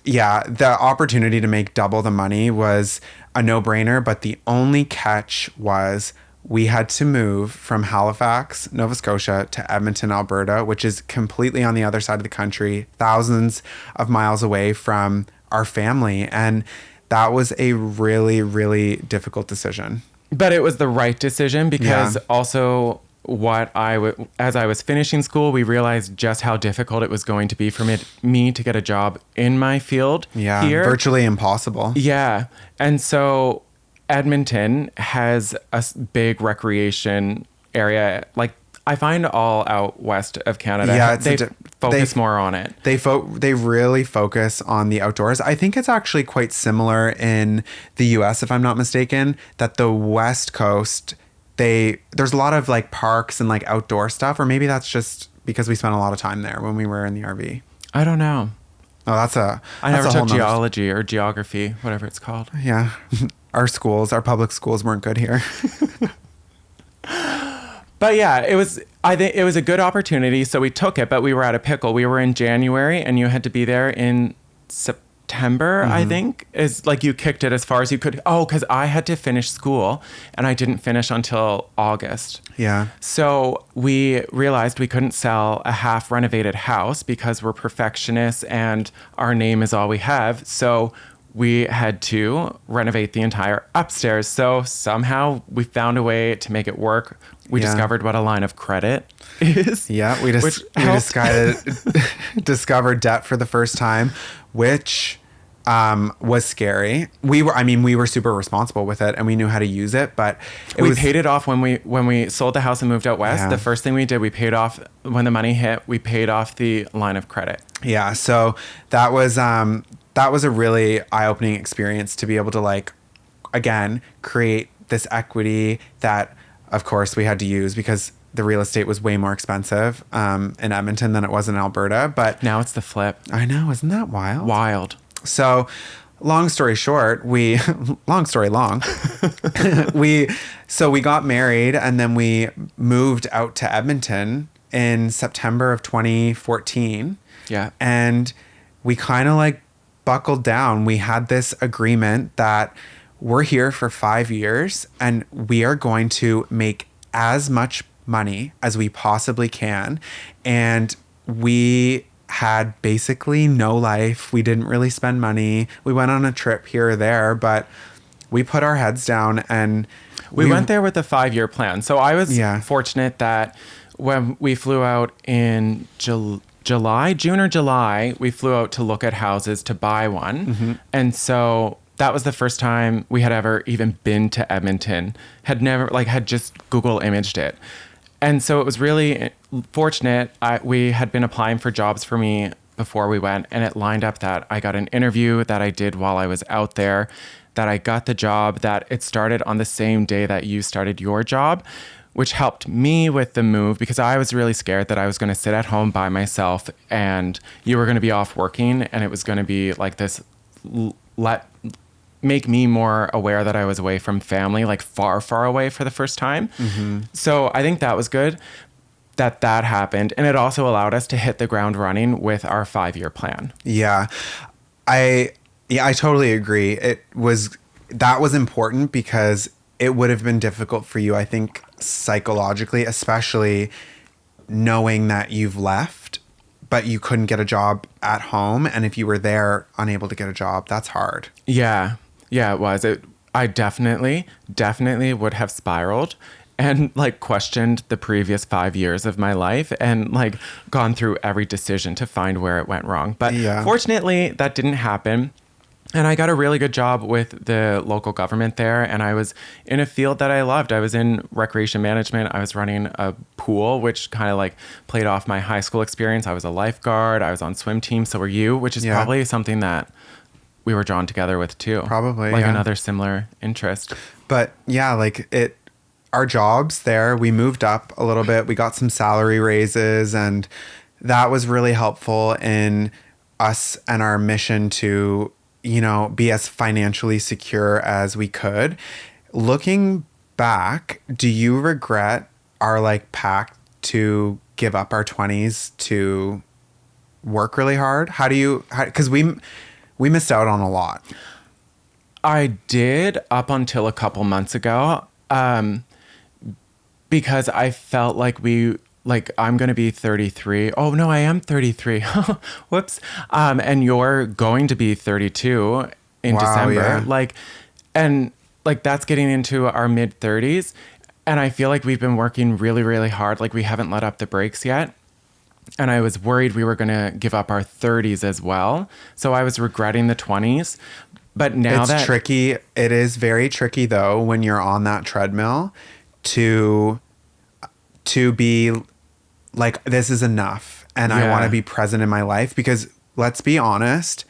yeah, the opportunity to make double the money was a no-brainer, but the only catch was we had to move from Halifax, Nova Scotia to Edmonton, Alberta, which is completely on the other side of the country, thousands of miles away from our family. And that was a really, really difficult decision. But it was the right decision because Yeah. also as I was finishing school, we realized just how difficult it was going to be for me to get a job in my field Yeah, here. virtually impossible. Yeah. And so Edmonton has a big recreation area. Like I find all out west of Canada, Yeah, they focus more on it. They really focus on the outdoors. I think it's actually quite similar in the US, if I'm not mistaken, that the West Coast, there's a lot of like parks and like outdoor stuff, or maybe that's just because we spent a lot of time there when we were in the RV. I don't know. Oh, I never took geology or geography, whatever it's called. Yeah. our public schools weren't good here. But yeah, I think it was a good opportunity, so we took it, but we were at a pickle. We were in January and you had to be there in September, I think. Is like you kicked it as far as you could. Oh, cuz I had to finish school and I didn't finish until August. Yeah. So we realized we couldn't sell a half renovated house because we're perfectionists and our name is all we have. So we had to renovate the entire upstairs. So somehow we found a way to make it work. We discovered what a line of credit is. Yeah, we discovered debt for the first time, which was scary. We were super responsible with it and we knew how to use it, but we paid it off when we sold the house and moved out west. Yeah. The first thing we did, we paid off when the money hit, we paid off the line of credit. Yeah, so that was a really eye-opening experience to be able to, like, again, create this equity that, of course, we had to use because the real estate was way more expensive in Edmonton than it was in Alberta. But now it's the flip. I know. Isn't that wild? Wild. So long story short, long story long, we got married and then we moved out to Edmonton in September of 2014. Yeah. And we kind of like buckled down. We had this agreement that we're here for 5 years and we are going to make as much money as we possibly can. And we had basically no life. We didn't really spend money. We went on a trip here or there, but we put our heads down and we went there with a 5-year plan. So I was fortunate that when we flew out in June or July, we flew out to look at houses to buy one. Mm-hmm. And so that was the first time we had ever even been to Edmonton, had just Google imaged it. And so it was really fortunate. We had been applying for jobs for me before we went, and it lined up that I got an interview that I did while I was out there, that I got the job, that it started on the same day that you started your job, which helped me with the move because I was really scared that I was going to sit at home by myself and you were going to be off working and it was going to be like this, make me more aware that I was away from family, like far, far away for the first time. Mm-hmm. So I think that was good that happened. And it also allowed us to hit the ground running with our 5-year plan. Yeah. I totally agree. That was important because it would have been difficult for you, I think, psychologically, especially knowing that you've left, but you couldn't get a job at home. And if you were there unable to get a job, that's hard. Yeah. Yeah, it was. I definitely would have spiraled and like questioned the previous 5 years of my life and like gone through every decision to find where it went wrong. But fortunately, that didn't happen. And I got a really good job with the local government there. And I was in a field that I loved. I was in recreation management. I was running a pool, which kind of like played off my high school experience. I was a lifeguard. I was on swim team. So were you, which is probably something that we were drawn together with too. Probably, like another similar interest. But yeah, like our jobs there, we moved up a little bit. We got some salary raises and that was really helpful in us and our mission to, be as financially secure as we could. Looking back, do you regret our like pact to give up our 20s to work really hard? Because we missed out on a lot. I did up until a couple months ago, because I felt like I'm going to be 33. Oh, no, I am 33. Whoops. And you're going to be 32 in December. Yeah. That's getting into our mid 30s. And I feel like we've been working really, really hard. Like we haven't let up the brakes yet. And I was worried we were going to give up our 30s as well. So I was regretting the 20s. But now it's tricky. It is very tricky though, when you're on that treadmill to be like, this is enough. And I want to be present in my life because let's be honest,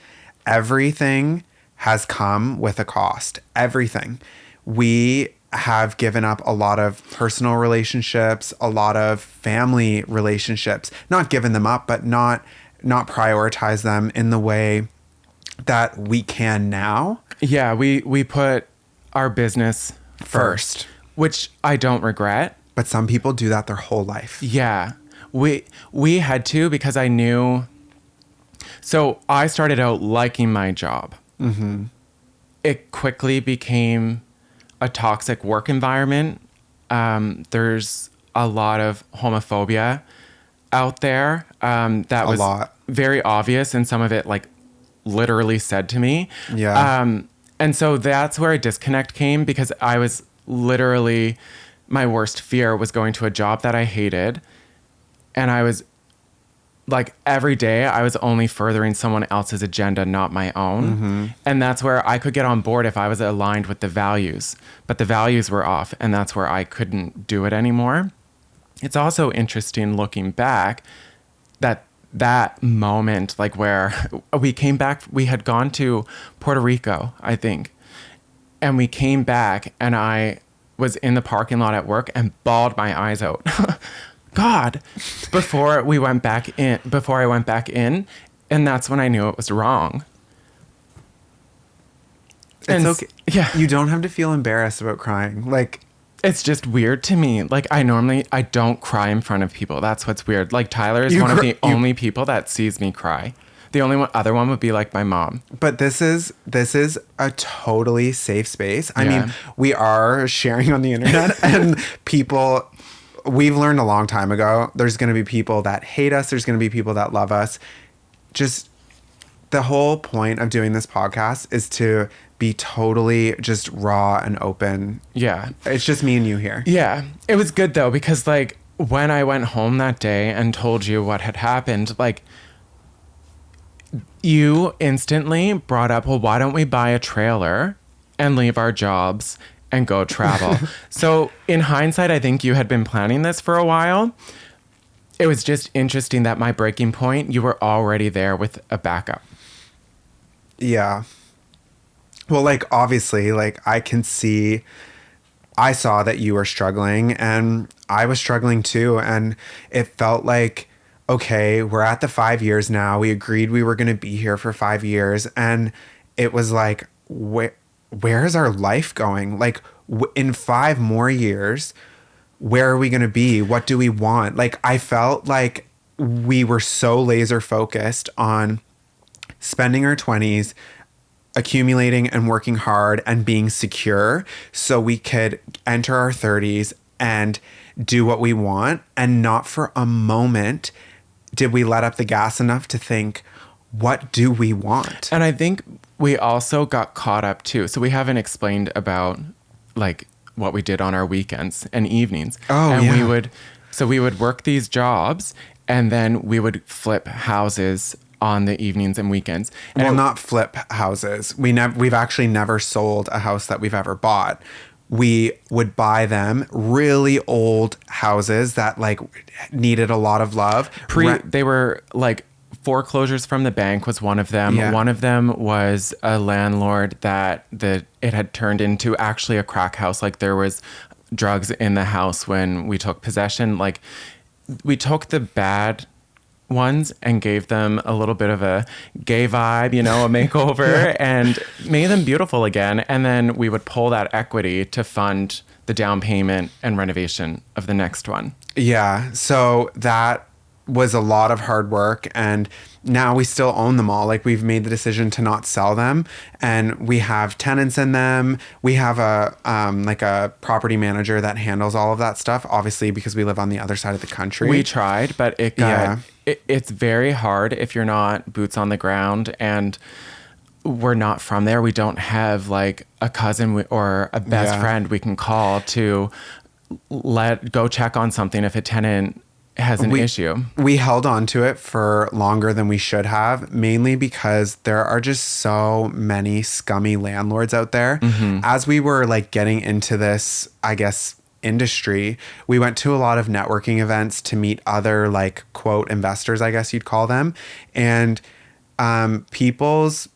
everything has come with a cost. Everything. We have given up a lot of personal relationships, a lot of family relationships, not given them up, but not prioritize them in the way that we can now. Yeah, we put our business first, which I don't regret. But some people do that their whole life. Yeah. We had to, because I knew. So I started out liking my job. Mm-hmm. It quickly became a toxic work environment. There's a lot of homophobia out there that was very obvious, and some of it like literally said to me. Yeah. And so that's where a disconnect came, because I was literally, my worst fear was going to a job that I hated. And I was like, every day I was only furthering someone else's agenda, not my own. Mm-hmm. And that's where I could get on board if I was aligned with the values, but the values were off, and that's where I couldn't do it anymore. It's also interesting looking back that moment, like where we came back, we had gone to Puerto Rico, I think. And we came back, and I was in the parking lot at work and bawled my eyes out. God, before I went back in, and that's when I knew it was wrong. It's okay. Yeah. You don't have to feel embarrassed about crying. Like, it's just weird to me. Like, I don't cry in front of people. That's what's weird. Like, Tyler is one of the only people that sees me cry. The only other one would be like my mom. But this is a totally safe space. I mean, we are sharing on the internet, and people, we've learned a long time ago, there's going to be people that hate us. There's going to be people that love us. Just the whole point of doing this podcast is to be totally just raw and open. Yeah. It's just me and you here. Yeah. It was good though, because like when I went home that day and told you what had happened, like, you instantly brought up, well, why don't we buy a trailer and leave our jobs and go travel? So in hindsight, I think you had been planning this for a while. It was just interesting that my breaking point, you were already there with a backup. Yeah. Well, like, obviously, like, I saw that you were struggling, and I was struggling too. And it felt like, okay, we're at the 5 years now. We agreed we were going to be here for 5 years. And it was like, where is our life going? Like, in 5 more years, where are we going to be? What do we want? Like, I felt like we were so laser focused on spending our 20s, accumulating and working hard and being secure so we could enter our 30s and do what we want. And not for a moment did we let up the gas enough to think, what do we want? And I think we also got caught up too. So we haven't explained about like what we did on our weekends and evenings. Oh, and yeah. we would work these jobs, and then we would flip houses on the evenings and weekends. And well, not flip houses. We've actually never sold a house that we've ever bought. We would buy them really old houses that like needed a lot of love. They were like foreclosures from the bank was one of them. Yeah. One of them was a landlord that it had turned into actually a crack house. Like there was drugs in the house when we took possession. Like we took the bad ones and gave them a little bit of a gay vibe, you know, a makeover, and made them beautiful again. And then we would pull that equity to fund the down payment and renovation of the next one. Yeah. So that was a lot of hard work, and now we still own them all. Like, we've made the decision to not sell them, and we have tenants in them. We have a property manager that handles all of that stuff, obviously, because we live on the other side of the country. We tried, but it's very hard if you're not boots on the ground, and we're not from there. We don't have like a cousin or a best friend we can call to go check on something if a tenant has an issue. We held on to it for longer than we should have, mainly because there are just so many scummy landlords out there. Mm-hmm. As we were like getting into this, I guess, industry, we went to a lot of networking events to meet other like quote investors, I guess you'd call them. And people's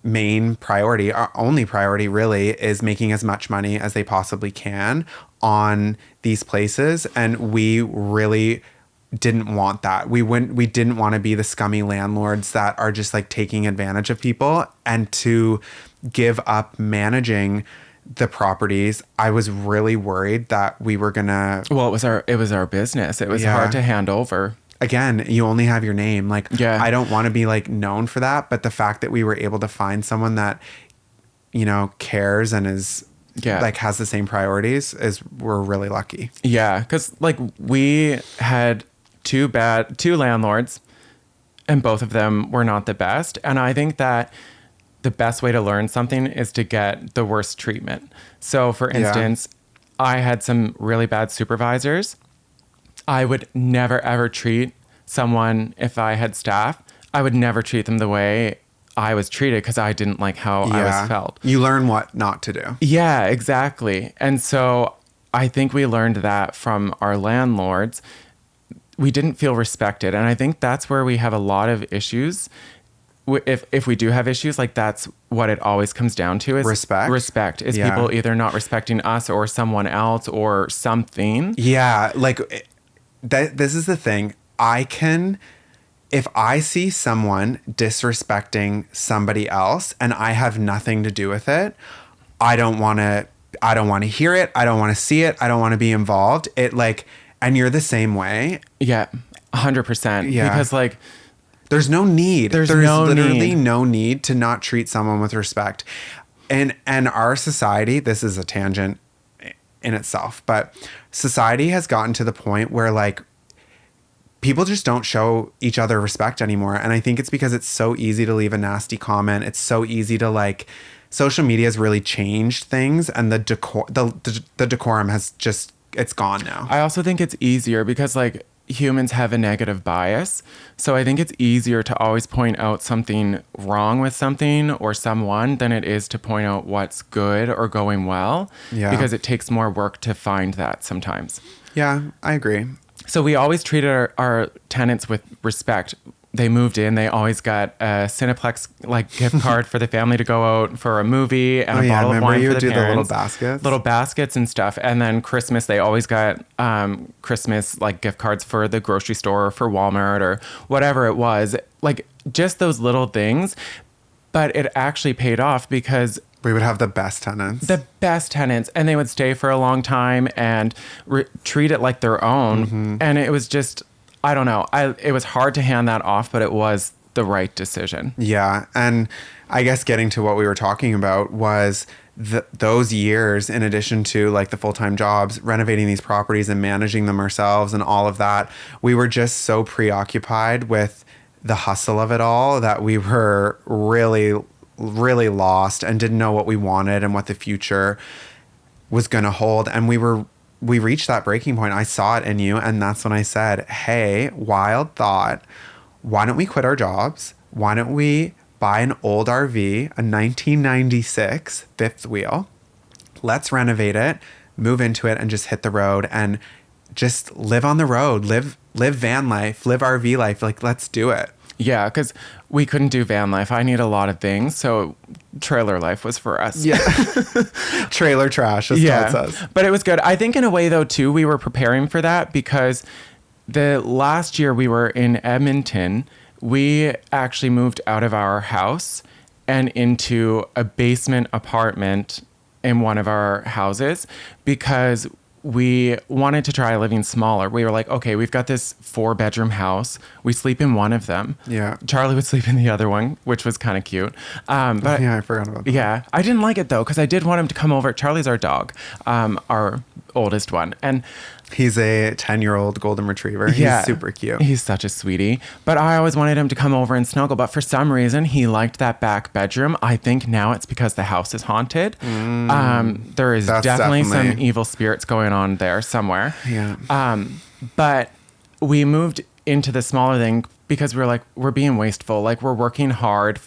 main priority, our only priority really, is making as much money as they possibly can on these places. And we really didn't want that. We didn't want to be the scummy landlords that are just like taking advantage of people, and to give up managing the properties, I was really worried that we were gonna, Well, it was our business. It was Yeah. hard to hand over. again, you only have your name. Like, Yeah. I don't want to be like known for that, but the fact that we were able to find someone that, cares and is Yeah. like has the same priorities we're really lucky. Yeah, because like we had two landlords, and both of them were not the best. And I think that the best way to learn something is to get the worst treatment. So, for Yeah. instance, I had some really bad supervisors. I would never ever treat someone, if I had staff, I would never treat them the way I was treated because I didn't like how I was felt. You learn what not to do. Yeah, exactly. And so I think we learned that from our landlords. We didn't feel respected. And I think that's where we have a lot of issues. If we do have issues, like that's what it always comes down to is Respect. Respect is Yeah. people either not respecting us or someone else or something. Yeah, like this is the thing. If I see someone disrespecting somebody else and I have nothing to do with it, I don't want to hear it. I don't want to see it. I don't want to be involved. And you're the same way. Yeah, 100%. Yeah. Because like, There's no need. There's no literally need. no need to not treat someone with respect. And our society, this is a tangent in itself, but society has gotten to the point where like people just don't show each other respect anymore. And I think it's because it's so easy to leave a nasty comment. It's so easy to like, social media has really changed things, and the decorum has just, it's gone now. I also think it's easier because like humans have a negative bias. So I think it's easier to always point out something wrong with something or someone than it is to point out what's good or going well. Yeah. Because it takes more work to find that sometimes. Yeah, I agree. So we always treated our tenants with respect. They moved in, they always got a Cineplex like gift card for the family to go out for a movie and a bottle of wine you for would the do parents. the little baskets. Little baskets and stuff. And then Christmas, they always got Christmas like gift cards for the grocery store or for Walmart or whatever it was. Like just those little things. But it actually paid off because We would have the best tenants. and they would stay for a long time and treat it like their own. Mm-hmm. And it was just, I don't know. It was hard to hand that off, but it was the right decision. Yeah. And I guess getting to what we were talking about was those years, in addition to like the full-time jobs, renovating these properties and managing them ourselves and all of that, we were just so preoccupied with the hustle of it all that we were really, really lost and didn't know what we wanted and what the future was going to hold. And we reached that breaking point. I saw it in you. And that's when I said, hey, wild thought. Why don't we quit our jobs? Why don't we buy an old RV, a 1996 fifth wheel? Let's renovate it, move into it, and just hit the road and just live on the road, live van life, live RV life. Like, let's do it. Yeah, because we couldn't do van life. I need a lot of things. So trailer life was for us. Yeah. Trailer trash, as Todd says. But it was good. I think in a way, though, too, we were preparing for that because the last year we were in Edmonton, we actually moved out of our house and into a basement apartment in one of our houses because we wanted to try living smaller. We were like, okay, we've got this 4-bedroom house. We sleep in one of them. Yeah. Charlie would sleep in the other one, which was kind of cute. But Yeah, I forgot about that. yeah, I didn't like it though, because I did want him to come over. Charlie's our dog, our oldest one. And He's a 10-year-old golden retriever. He's super cute. He's such a sweetie. But I always wanted him to come over and snuggle. But for some reason, he liked that back bedroom. I think now it's because the house is haunted. There is definitely some evil spirits going on there somewhere. Yeah. But we moved into the smaller thing because we were like, we're being wasteful. Like, we're working hard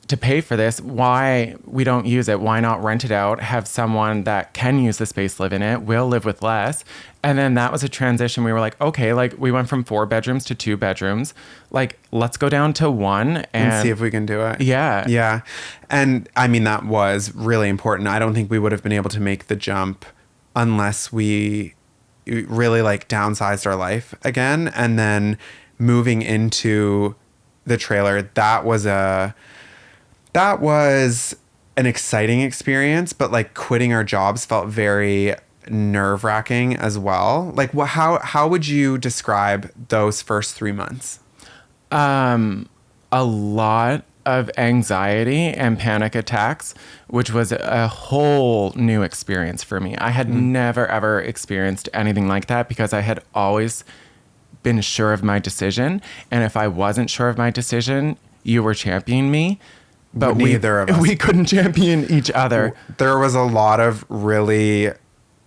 to pay for this. Why we don't use it? Why not rent it out? Have someone that can use the space live in it. We'll live with less. And then that was a transition. We were like, okay, like we went from 4 bedrooms to 2 bedrooms. Like, let's go down to 1 and see if we can do it. Yeah. Yeah. And I mean, that was really important. I don't think we would have been able to make the jump unless we really like downsized our life again. And then moving into the trailer, that was an exciting experience, but like quitting our jobs felt very nerve-wracking as well. Like how would you describe those first 3 months? A lot of anxiety and panic attacks, which was a whole new experience for me. I had never, ever experienced anything like that because I had always been sure of my decision. And if I wasn't sure of my decision, you were championing me. But Neither of us. We couldn't champion each other. There was a lot of really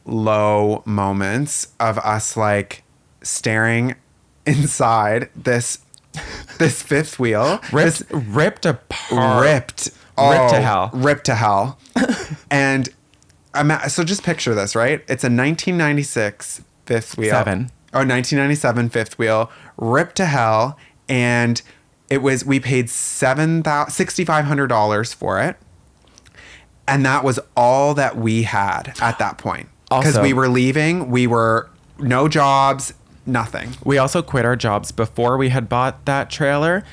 low moments of us like staring inside this fifth wheel. Ripped apart. Ripped to hell. Ripped to hell. And so just picture this, right? It's a 1996 fifth wheel. 1997 fifth wheel, ripped to hell. And we paid $6,500 for it. And that was all that we had at that point. Because we were leaving, we were no jobs, nothing. We also quit our jobs before we had bought that trailer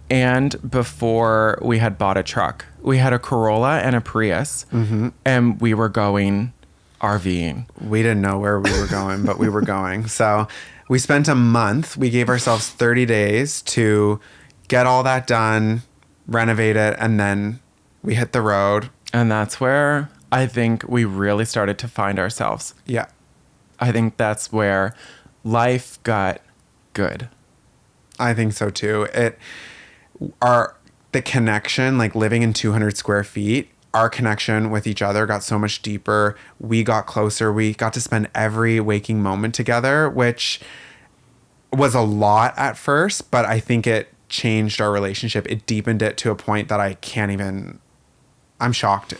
and before we had bought a truck. We had a Corolla and a Prius, and we were going RVing. We didn't know where we were going, but we were going. So we spent a month. We gave ourselves 30 days to get all that done, renovate it, and then we hit the road. And that's where I think we really started to find ourselves. Yeah. I think that's where life got good. I think so too. The connection, like living in 200 square feet, our connection with each other got so much deeper. We got closer. We got to spend every waking moment together, which was a lot at first, but I think it changed our relationship. It deepened it to a point that I'm shocked.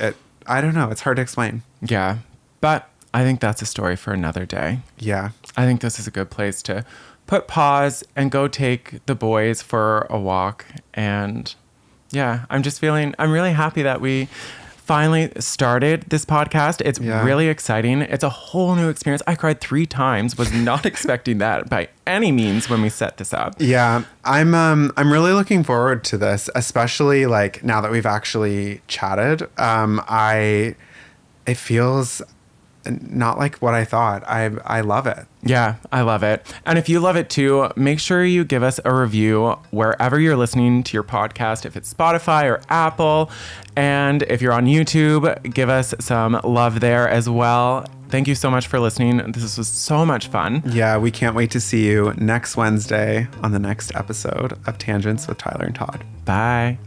I don't know. It's hard to explain. Yeah. But I think that's a story for another day. Yeah. I think this is a good place to put pause and go take the boys for a walk. And yeah, I'm really happy that we finally started this podcast. It's really exciting. It's a whole new experience. I cried 3 times. Was not expecting that by any means when we set this up. Yeah, I'm really looking forward to this, especially like now that we've actually chatted. It feels not like what I thought. I love it. Yeah, I love it. And if you love it too, make sure you give us a review wherever you're listening to your podcast, if it's Spotify or Apple. And if you're on YouTube, give us some love there as well. Thank you so much for listening. This was so much fun. Yeah, we can't wait to see you next Wednesday on the next episode of Tangents with Tyler and Todd. Bye.